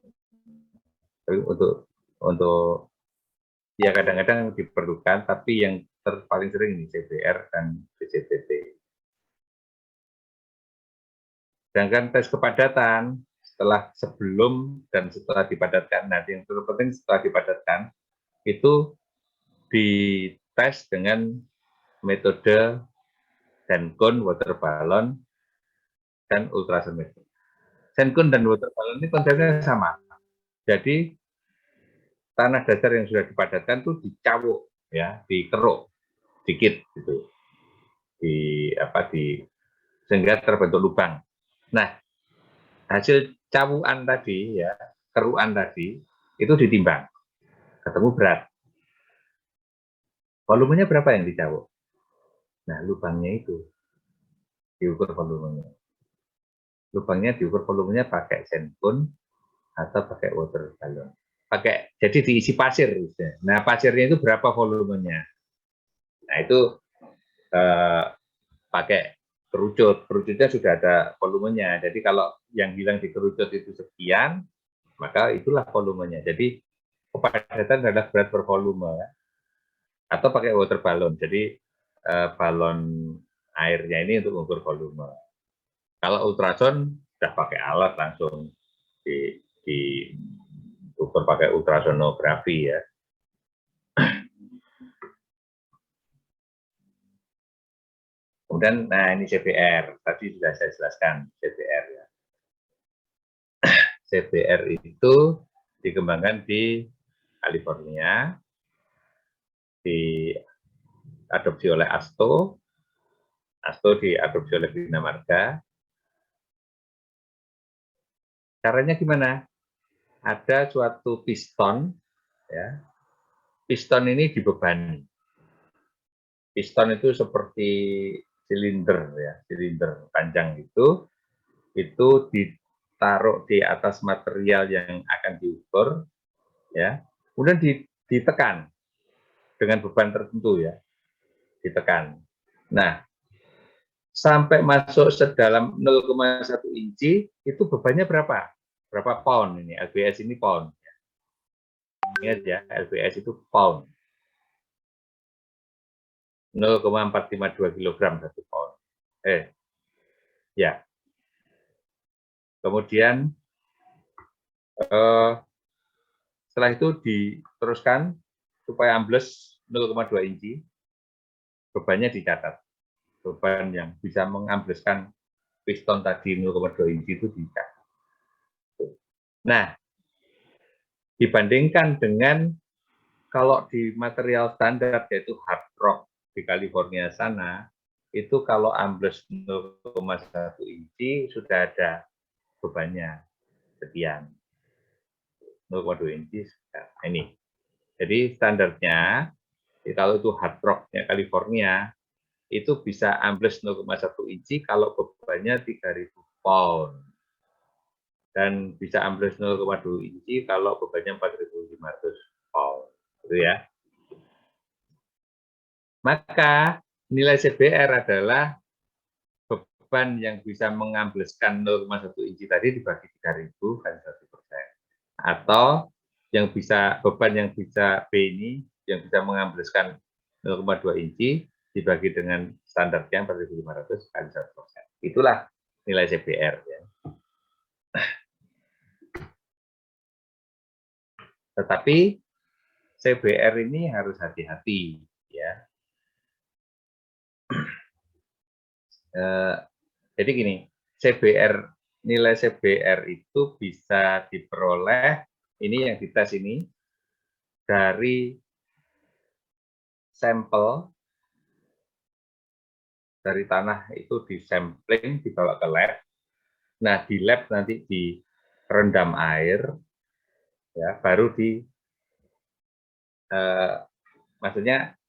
Tapi untuk ya kadang-kadang diperlukan, tapi yang paling sering ini CBR dan BCTT. Sedangkan tes kepadatan sebelum dan setelah dipadatkan, nanti yang terpenting setelah dipadatkan itu dites dengan metode Sencon, water balloon, dan ultrasound. Sencon dan water balloon ini konsepnya sama. Jadi tanah dasar yang sudah dipadatkan itu dicawuk, ya, dikeruk sedikit gitu, sehingga terbentuk lubang. Nah, hasil cawuan tadi, ya, keruan tadi itu ditimbang, ketemu berat. Volumenya berapa yang dicawuk? Nah, lubangnya itu diukur volumenya. Lubangnya diukur volumenya pakai Sencon atau pakai water balloon. Jadi diisi pasir. Nah, pasirnya itu berapa volumenya? Nah, itu pakai kerucut. Kerucutnya sudah ada volumenya. Jadi kalau yang bilang di kerucut itu sekian, maka itulah volumenya. Jadi kepadatan adalah berat per volume. Atau pakai water balloon. Jadi balon airnya ini untuk mengukur volume. Kalau ultrasound sudah pakai alat langsung diukur pakai ultrasonografi, ya. Kemudian, nah ini CBR, tadi sudah saya jelaskan CBR, ya. CBR itu dikembangkan di California, diadopsi oleh ASTO diadopsi oleh Bina Marga. Caranya gimana? Ada suatu piston, ya. Piston ini dibebani. Piston itu seperti silinder, ya, silinder panjang itu ditaruh di atas material yang akan diukur, ya, kemudian ditekan dengan beban tertentu, ya, ditekan. Nah, sampai masuk sedalam 0,1 inci itu bebannya berapa? Berapa pound ini? LBS ini pound. Ingat ya, LBS itu pound. 0,452 kg satu pound. Ya. Kemudian setelah itu diteruskan supaya ambles 0,2 inci, bebannya dicatat. Beban yang bisa mengambleskan piston tadi 0,2 inci itu dicatat. Nah, dibandingkan dengan kalau di material standar yaitu hard rock di California sana, itu kalau ambles 0,1 inci sudah ada bebannya sekian. 0,2 inci ini. Jadi standarnya kalau itu hard rocknya California itu bisa ambles 0,1 inci kalau bebannya 3.000 pound dan bisa ambles 0,2 inci kalau bebannya 4.500 pound, gitu ya. Maka nilai CBR adalah beban yang bisa mengambleskan 0,1 inci tadi dibagi 3.000 kali 1%. Atau yang bisa beban yang bisa B ini yang bisa mengambleskan 0,2 inci dibagi dengan standarnya 4.500 kali 1%. Itulah nilai CBR, ya. Tetapi CBR ini harus hati-hati, ya. Jadi gini, nilai CBR itu bisa diperoleh, ini yang dites ini, dari sampel dari tanah itu disampling, dibawa ke lab. Nah, di lab nanti direndam air, ya, baru maksudnya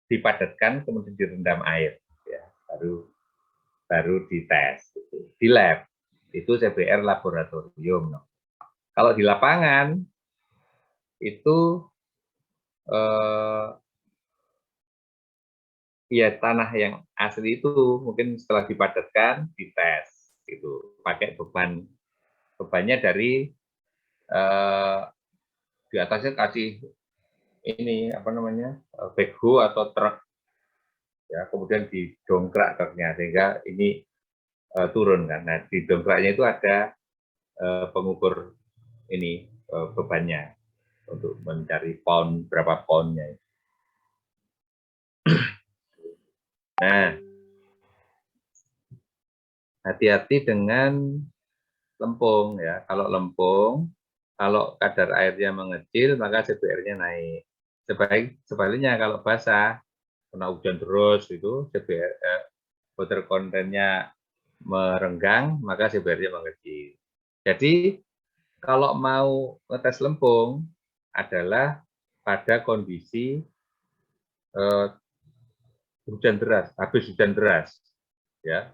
dipadatkan kemudian direndam air, ya, baru dites di lab. Itu CBR laboratorium. Kalau di lapangan itu ya tanah yang asli itu mungkin setelah dipadatkan dites gitu, pakai bebannya dari di atasnya kasih ini apa namanya backhoe atau truk ya, kemudian didongkrak truknya sehingga ini turun kan. Nah di dongkraknya itu ada pengukur ini bebannya untuk mencari pound berapa poundnya. Nah hati-hati dengan lempung ya. Kalau lempung, kalau kadar airnya mengecil maka CBR-nya naik. Sebaliknya kalau basah, kena hujan terus itu CBR water content-nya merenggang maka CBR-nya mengecil. Jadi kalau mau ngetes lempung adalah pada kondisi hujan deras, habis hujan deras, ya,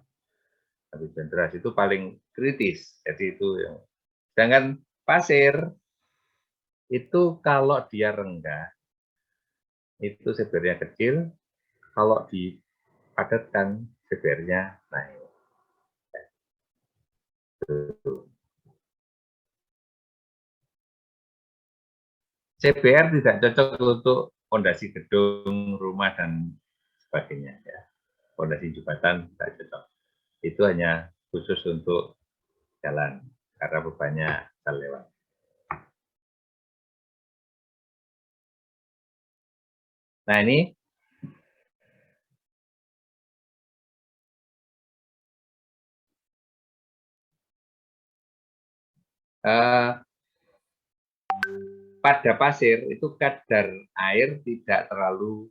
habis hujan deras itu paling kritis. Jadi itu yang. Sedangkan pasir itu kalau dia rendah itu CBR-nya kecil, kalau dipadatkan CBR-nya naik. CBR tidak cocok untuk fondasi gedung, rumah dan sebagainya ya. Fondasi jembatan tidak cocok. Itu hanya khusus untuk jalan karena bebannya jalan lewat. Nah ini pada pasir itu kadar air tidak terlalu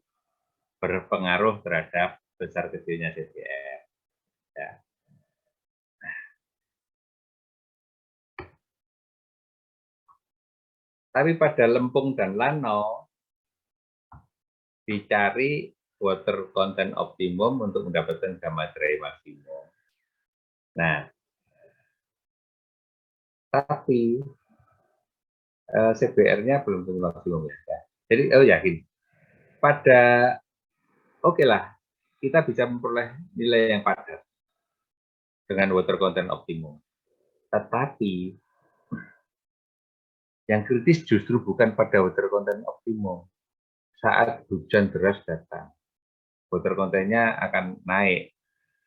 berpengaruh terhadap besar kecilnya CBR. Ya. Tapi pada lempung dan lanau dicari water content optimum untuk mendapatkan gamma ray maksimum. Nah, tapi CBR-nya belum tentu maksimum ya. Jadi yakin pada oke lah kita bisa memperoleh nilai yang padat dengan water content optimum. Tetapi yang kritis justru bukan pada water content optimum. Saat hujan deras datang, water content-nya akan naik,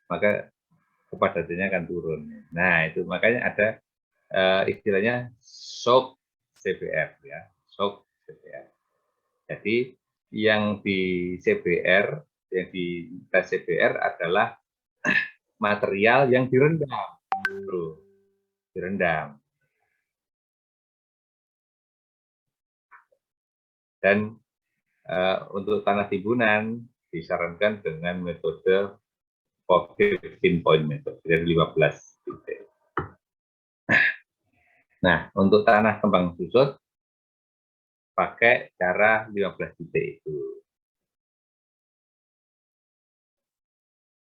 maka kepadatannya akan turun. Nah, itu makanya ada istilahnya shock CBR ya, shock CBR. Jadi yang di CBR, yang di tes CBR adalah material yang direndam, direndam. Dan untuk tanah timbunan disarankan dengan metode 15 point method dari 15 titik. Nah, untuk tanah kembang susut pakai cara 15 titik itu.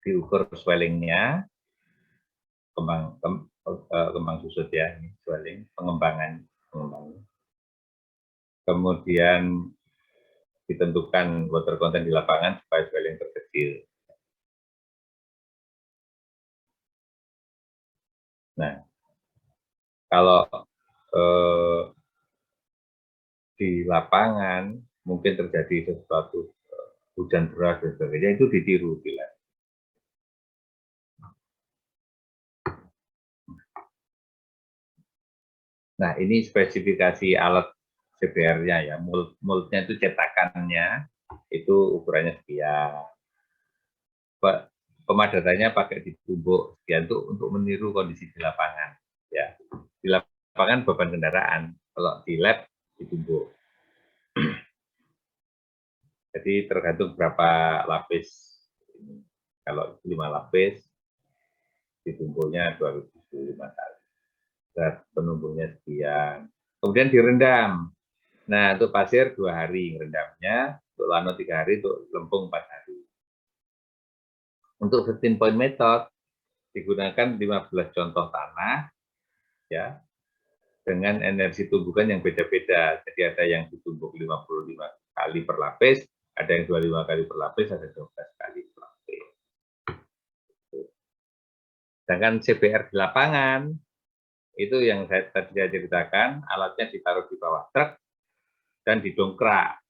Diukur swellingnya, kembang susut ya, ini swelling, pengembangan. Kemudian ditentukan water content di lapangan supaya swelling terkecil. Nah, kalau di lapangan mungkin terjadi sesuatu hujan deras dan sebagainya, itu ditiru bila. Nah, ini spesifikasi alat CBR-nya ya, mold-nya itu cetakannya, itu ukurannya sekian. Pemadatannya pakai ditumbuk sekian untuk meniru kondisi di lapangan. Ya, di lapangan beban kendaraan, kalau di lab ditumbuk. Jadi tergantung berapa lapis. Kalau 5 lapis, ditumbuknya 2005 kali. Berat penumbuknya sekian. Kemudian direndam. Nah, untuk pasir 2 hari rendamnya, untuk lano 3 hari, untuk lempung 4 hari. Untuk 15 point method, digunakan 15 contoh tanah, ya, dengan energi tumbukan yang beda-beda. Jadi ada yang ditumbuk 55 kali per lapis, Ada yang 25 kali per lapis, ada 12 kali per lapis. Sedangkan CBR di lapangan, itu yang tadi saya ceritakan, alatnya ditaruh di bawah truk dan didongkrak.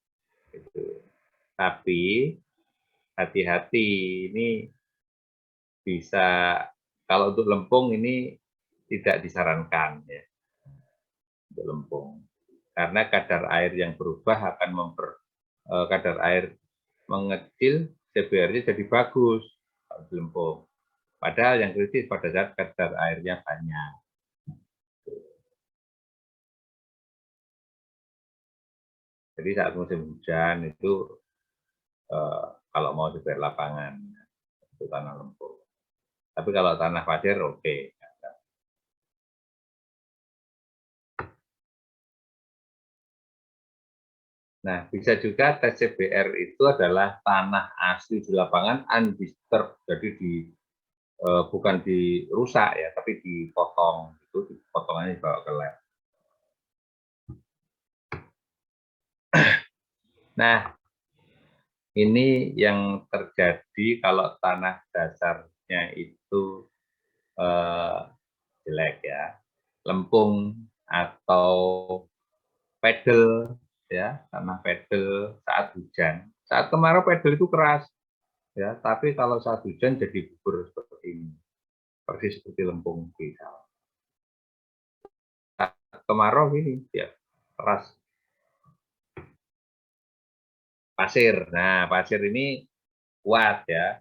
Gitu. Tapi hati-hati, ini bisa, kalau untuk lempung ini tidak disarankan ya, untuk lempung. Karena kadar air yang berubah akan kadar air mengecil, CBR-nya jadi bagus kalau di lempung. Padahal yang kritis pada saat kadar airnya banyak. Jadi saat musim hujan itu kalau mau CBR lapangan itu tanah lempung. Tapi kalau tanah pasir oke. Nah, bisa juga tes CBR itu adalah tanah asli di lapangan undisturbed, jadi bukan dirusak ya, tapi dipotong, itu potongannya dibawa ke lab. Nah, ini yang terjadi kalau tanah dasarnya itu jelek ya, lempung atau pedel ya, tanah pedel saat hujan. Saat kemarau pedel itu keras ya, tapi kalau saat hujan jadi bubur seperti ini, persis seperti lempung di sawah. Saat kemarau ini ya keras. Pasir, nah pasir ini kuat ya,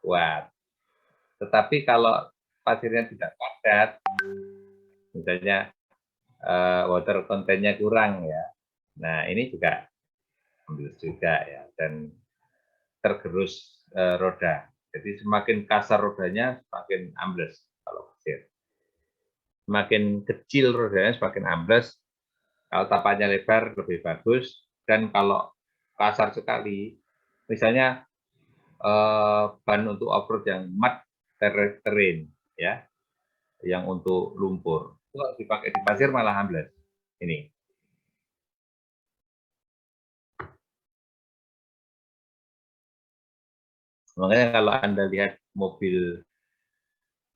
kuat. Tetapi kalau pasirnya tidak padat, misalnya water content-nya kurang ya, nah ini juga ambil juga ya, dan tergerus roda. Jadi semakin kasar rodanya, semakin ambles kalau pasir. Semakin kecil rodanya, semakin ambles. Kalau tapannya lebar, lebih bagus. Dan kalau kasar sekali, misalnya ban untuk off-road yang mud terrain, ya, yang untuk lumpur, itu kalau dipakai di pasir malah ambles. Ini. Makanya kalau Anda lihat mobil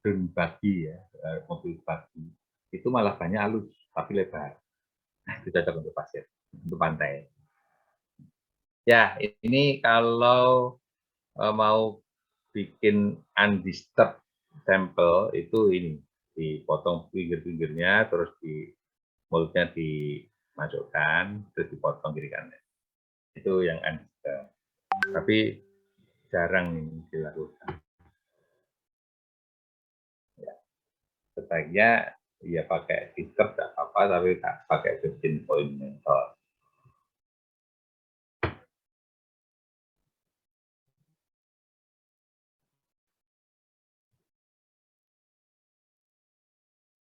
dune buggy ya, mobil buggy, itu malah banyak halus, tapi lebar. Nah, itu cocok untuk pasir, untuk pantai. Ya, ini kalau mau bikin undisturbed sampel itu ini, dipotong pinggir-pinggirnya, terus di mulutnya dimasukkan, terus dipotong kiri kanan. Itu yang undisturbed. Tapi jarang dilakukan. Ya, sebaiknya ya pakai disturb tidak apa-apa, tapi pakai 15 point method.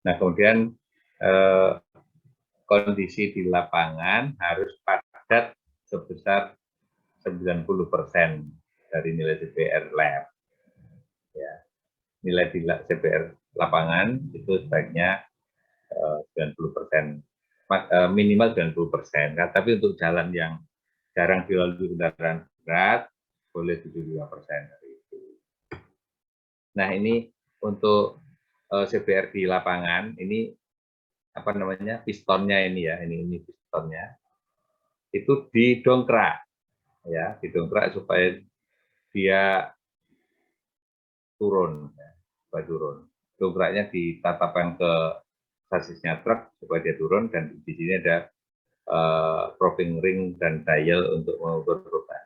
Nah, kemudian kondisi di lapangan harus padat sebesar 90% dari nilai CBR lab. Ya, nilai di CBR lapangan itu sebaiknya 90%, minimal 90%. Tapi untuk jalan yang jarang dilalui kendaraan berat, boleh 72%. Nah, ini untuk CBR di lapangan, ini apa namanya, pistonnya ini ya, ini pistonnya, itu didongkrak, ya, didongkrak supaya dia turun, ya, supaya turun. Dongkraknya ditatapkan ke sasisnya truk supaya dia turun, dan di sini ada probing ring dan dial untuk mengukur beban.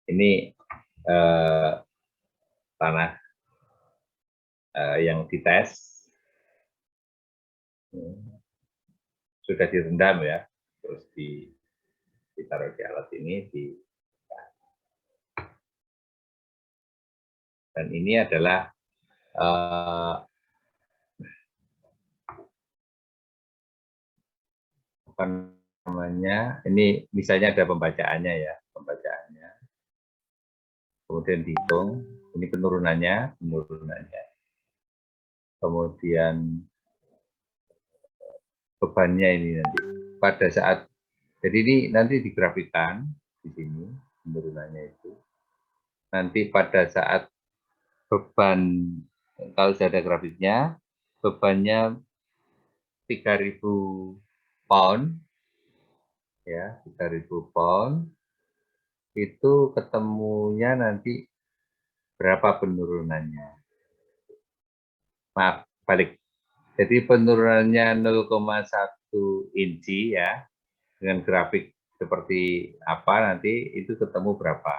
Ini tanah yang dites, sudah direndam ya, terus ditaruh di alat ini, dan ini adalah apa namanya, ini misalnya ada pembacaannya ya, pembacaannya, kemudian dihitung, ini penurunannya, kemudian bebannya ini nanti pada saat, jadi ini nanti digrafikan di sini penurunannya itu nanti pada saat beban, kalau sudah ada grafiknya, bebannya 3.000 pound ya, 3.000 pound itu ketemunya nanti berapa penurunannya. Maaf, balik. Jadi penurunannya 0,1 inci ya, dengan grafik seperti apa nanti itu ketemu berapa.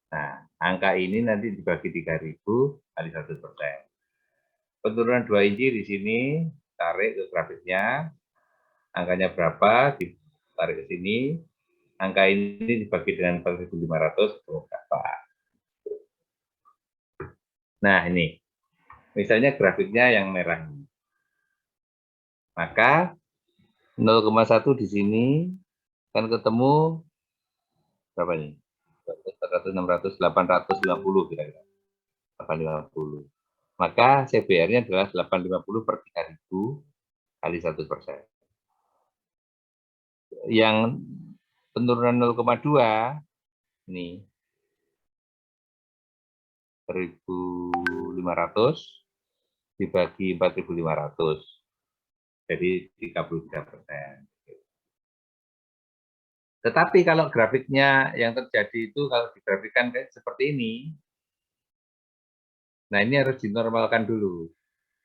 Nah, angka ini nanti dibagi 3.000 kali 1%. Penurunan 2 inci di sini, tarik ke grafiknya, angkanya berapa, ditarik ke sini, angka ini dibagi dengan 4.500, berapa. Nah, ini, misalnya grafiknya yang merah ini. Maka 0,1 di sini kan ketemu berapa ini? 400, 600, 850 kira-kira. 850. Maka CBR-nya adalah 850 per 3.000 kali 1%. Yang penurunan 0,2 ini 1.500 dibagi 4.500, jadi 33%. Tetapi kalau grafiknya yang terjadi itu kalau digrafikkan kayak seperti ini, nah ini harus dinormalkan dulu.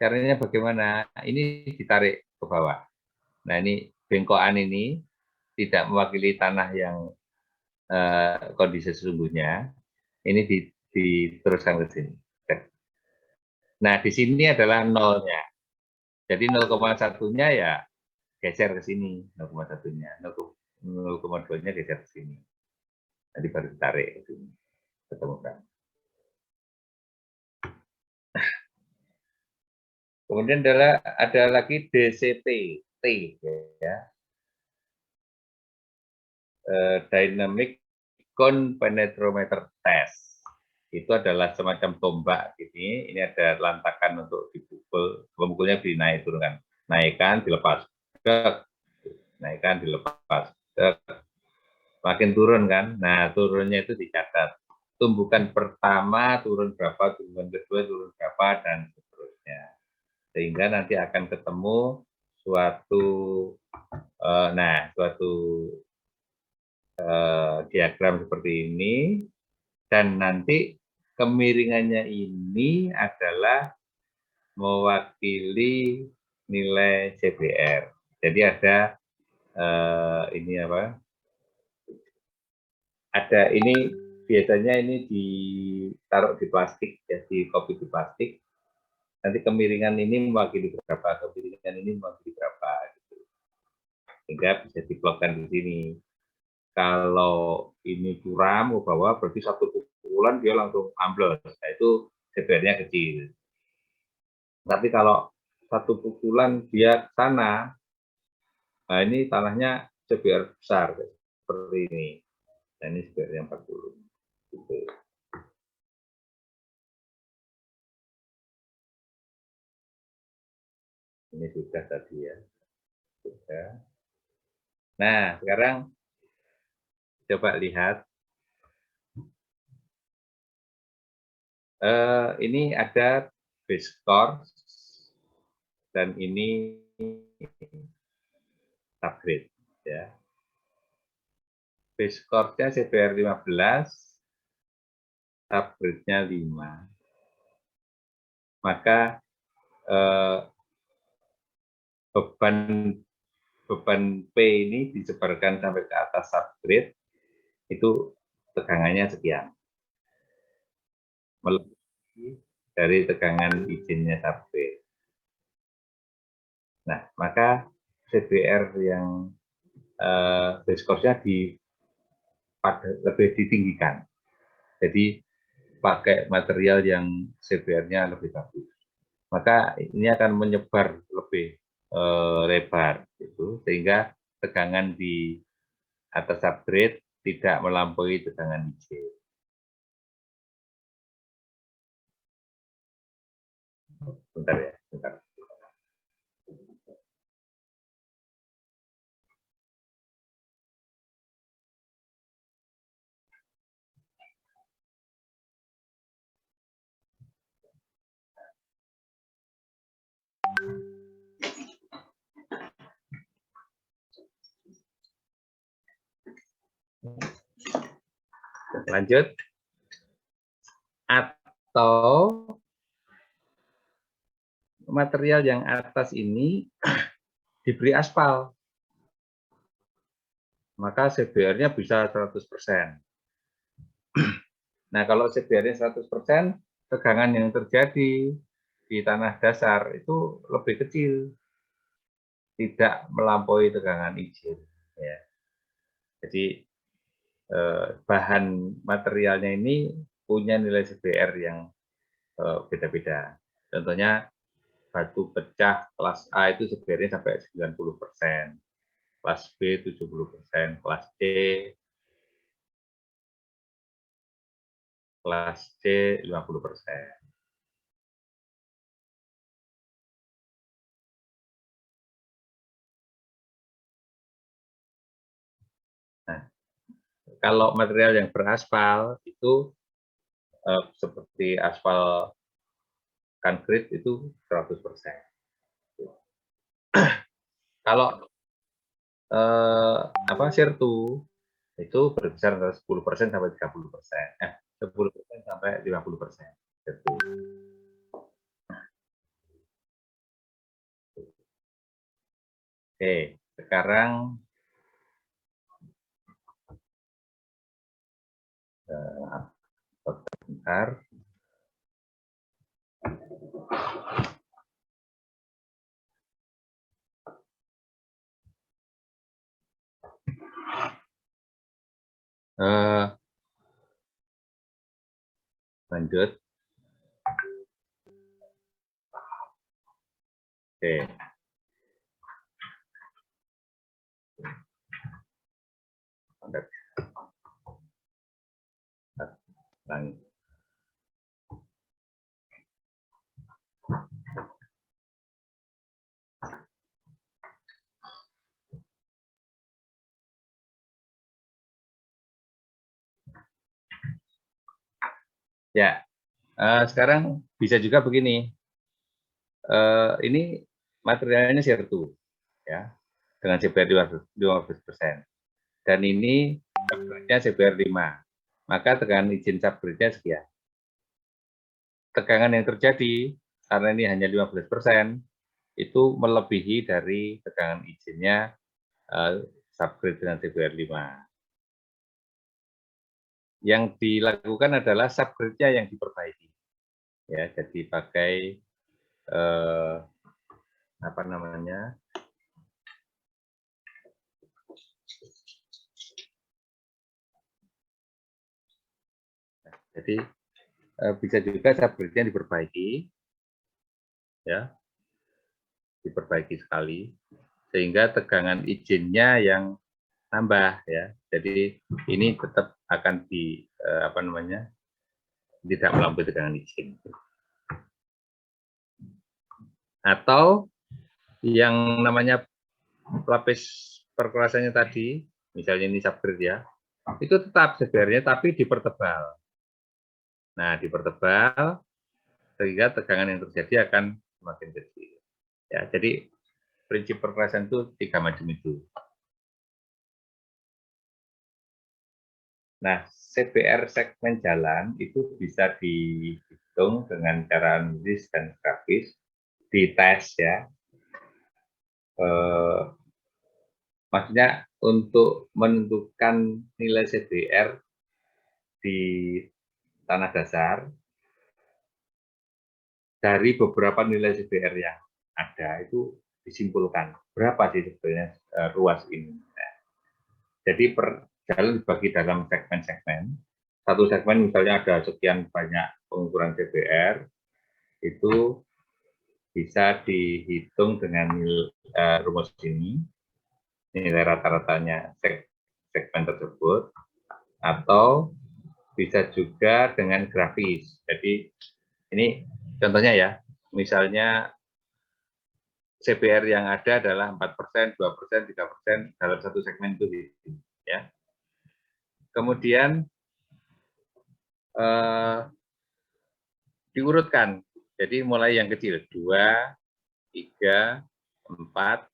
Caranya bagaimana? Ini ditarik ke bawah. Nah ini bengkokan ini tidak mewakili tanah yang kondisi sesungguhnya. Ini diteruskan ke sini. Nah di sini adalah nolnya. Jadi 0,1-nya ya geser ke sini, 0,1-nya. 0,2-nya geser ke sini. Nanti baru ditarik ke sini. Ketemukan. Kemudian ada lagi DCT, T ya, Dynamic Cone Penetrometer Test. Itu adalah semacam tombak ini ada lantakan untuk dipukul, pemukulnya dinaik turunkan, naikkan dilepas, naikkan dilepas, makin turun kan, nah turunnya itu dicatat, tumbukan pertama turun berapa, tumbukan kedua turun berapa, dan seterusnya, sehingga nanti akan ketemu suatu suatu diagram seperti ini, dan nanti kemiringannya ini adalah mewakili nilai CBR. Jadi ada ini apa? Ada ini biasanya ini ditaruh di plastik ya, di kopi di plastik. Nanti kemiringan ini mewakili berapa, kemiringan ini mewakili berapa, gitu. Sehingga bisa diplotkan di sini. Kalau ini curam ke bawah, berarti satu pukulan dia langsung ambles. Nah, itu CBR-nya kecil. Tapi kalau satu pukulan dia ke sana, nah ini tanahnya CBR besar, seperti ini. Nah, ini CBR-nya 40. Gitu. Ini sudah tadi ya. Sudah. Nah, sekarang coba lihat. Ini ada base course dan ini subgrade ya. Base course-nya CBR 15, subgrade-nya 5. Maka beban P ini disebarkan sampai ke atas subgrade, itu tegangannya sekian. Melebihi dari tegangan izinnya subgrade. Nah, maka CBR yang base course-nya lebih ditinggikan. Jadi pakai material yang CBR-nya lebih bagus. Maka ini akan menyebar lebih lebar, gitu, sehingga tegangan di atas subgrade tidak melampaui tegangan izin. Bentar ya, bentar. lanjut. Atau material yang atas ini diberi aspal, maka CBR-nya bisa 100%. Nah, kalau CBR-nya 100%, tegangan yang terjadi di tanah dasar itu lebih kecil, tidak melampaui tegangan izin. Ya. Jadi bahan materialnya ini punya nilai CBR yang beda-beda. Contohnya batu pecah kelas A itu CBR-nya sampai 90%, kelas B 70%, kelas C 50%. Nah, kalau material yang beraspal itu seperti aspal konkrit itu 100%. Kalau sirtu itu berkisar antara 10% sampai 30%. 10% sampai 50%. Oke, sekarang bentar. Lanjut. Oke. Lanjut. Ya, sekarang bisa juga begini. Ini materialnya sirtu, ya, dengan CBR 15%. Dan ini subgridnya CBR 5. Maka tegangan izin subgridnya sekian. Tegangan yang terjadi karena ini hanya 15%, itu melebihi dari tegangan izinnya subgrid dengan CBR 5. Yang dilakukan adalah subgridnya yang diperbaiki. Ya, jadi pakai apa namanya? Jadi bisa juga subgridnya diperbaiki, ya, diperbaiki sekali, sehingga tegangan izinnya yang nambah, ya. Jadi ini tetap akan tidak melampaui tegangan izin. Atau yang namanya pelapis perkerasannya tadi, misalnya ini subgrid ya, itu tetap CBR-nya tapi dipertebal. Nah, dipertebal sehingga tegangan yang terjadi akan semakin kecil. Ya, jadi prinsip perkerasan itu 3 macam itu. Nah, CBR segmen jalan itu bisa dihitung dengan cara analisis dan grafis, dites ya. Maksudnya untuk menentukan nilai CBR di tanah dasar dari beberapa nilai CBR yang ada itu disimpulkan berapa sih sebenarnya ruas ini. Nah, jadi per jalan dibagi dalam segmen-segmen. Satu segmen misalnya ada sekian banyak pengukuran CBR, itu bisa dihitung dengan rumus ini, nilai rata-ratanya segmen tersebut, atau bisa juga dengan grafis. Jadi ini contohnya ya, misalnya CBR yang ada adalah 4%, 2%, 3% dalam satu segmen itu, ya. Kemudian diurutkan. Jadi mulai yang kecil, 2, 3, 4,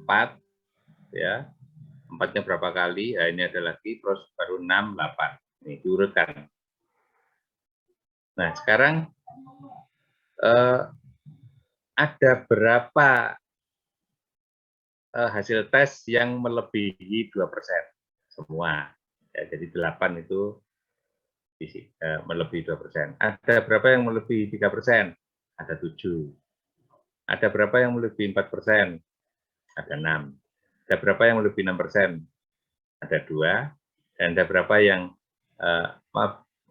4, ya. 4-nya berapa kali? Nah, ini ada lagi, terus baru 6, 8. Ini diurutkan. Nah, sekarang ada berapa hasil tes yang melebihi 2%? Semua. Ya, jadi 8 itu melebihi 2%. Ada berapa yang melebihi 3%? Ada 7. Ada berapa yang melebihi 4%? Ada 6. Ada berapa yang melebihi 6%? Ada 2. Dan ada berapa yang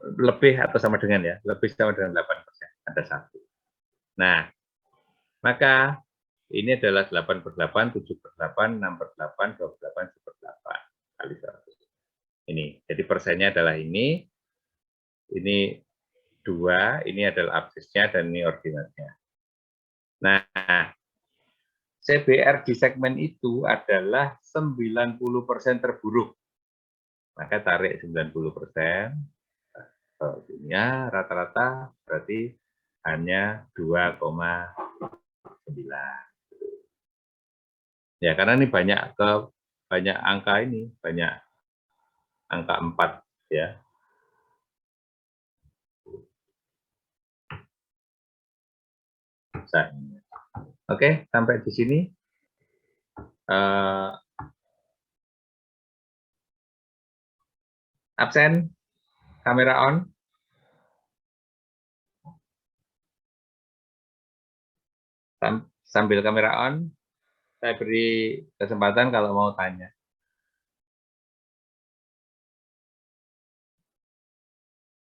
lebih atau sama dengan ya, lebih sama dengan 8%? Ada 1. Nah, maka ini adalah 8 per 8, 7 per 8, 6 per 8, 28 per 8 kali 100. Ini, jadi persennya adalah ini 2, ini adalah absisnya, dan ini ordinatnya. Nah, CBR di segmen itu adalah 90% terburuk. Maka tarik 90%, ya rata-rata berarti hanya 2,9. Ya, karena ini banyak angka ini, banyak angka 4 ya. Oke, sampai di sini. Absen, kamera on. Sambil kamera on, saya beri kesempatan kalau mau tanya.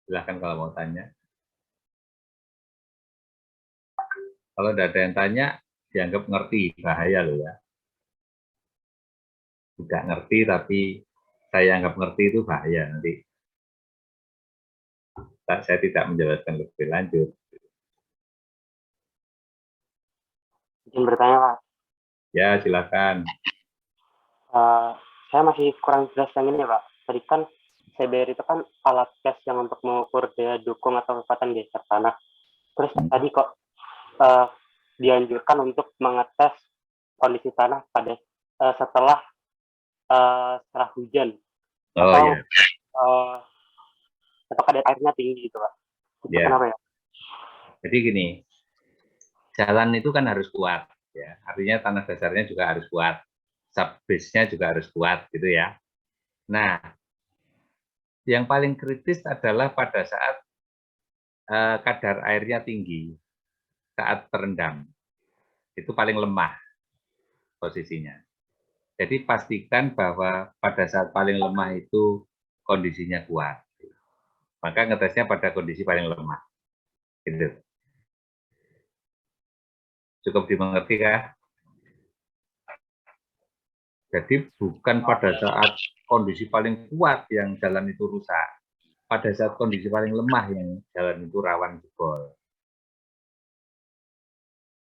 Silahkan kalau mau tanya. Kalau tidak ada yang tanya, dianggap ngerti, bahaya loh ya. Tidak ngerti, tapi saya anggap ngerti itu bahaya nanti. Saya tidak menjelaskan lebih lanjut. Izin bertanya, Pak. Ya, silakan. Saya masih kurang jelas yang ini, Pak. Tadi kan CBR itu kan alat tes yang untuk mengukur daya dukung atau kekuatan geser tanah. Terus tadi kok dianjurkan untuk mengetes kondisi tanah pada setelah curah hujan atau iya. atau kadar airnya tinggi gitu, Pak. Itu Ya. kenapa ya? Jadi gini, jalan itu kan harus kuat, ya. Artinya tanah dasarnya juga harus kuat, subbase-nya juga harus kuat, gitu ya. Nah, yang paling kritis adalah pada saat kadar airnya tinggi, saat terendam, itu paling lemah posisinya. Jadi pastikan bahwa pada saat paling lemah itu kondisinya kuat. Maka ngetesnya pada kondisi paling lemah. Gitu. Cukup dimengerti kah? Jadi bukan pada saat kondisi paling kuat yang jalan itu rusak. Pada saat kondisi paling lemah yang jalan itu rawan jebol.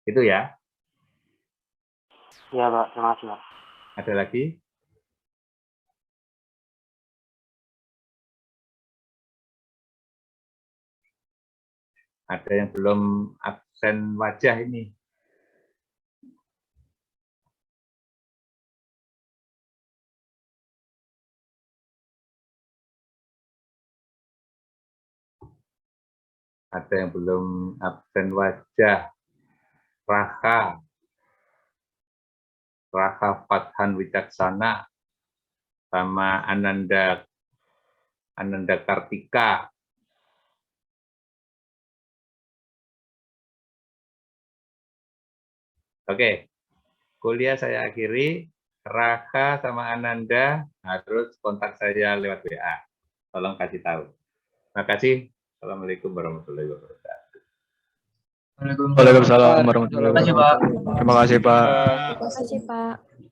Itu ya. Iya, Pak. Terima kasih, Pak. Ada lagi? Ada yang belum absen wajah ini. Ada yang belum absen wajah. Raka Fathan Wicaksana, sama Ananda Kartika. Oke, kuliah saya akhiri. Raka sama Ananda harus kontak saya lewat WA. Tolong kasih tahu. Terima kasih. Assalamualaikum warahmatullahi wabarakatuh. Waalaikumsalam warahmatullahi wabarakatuh. Terima kasih, Pak. Terima kasih, Pak.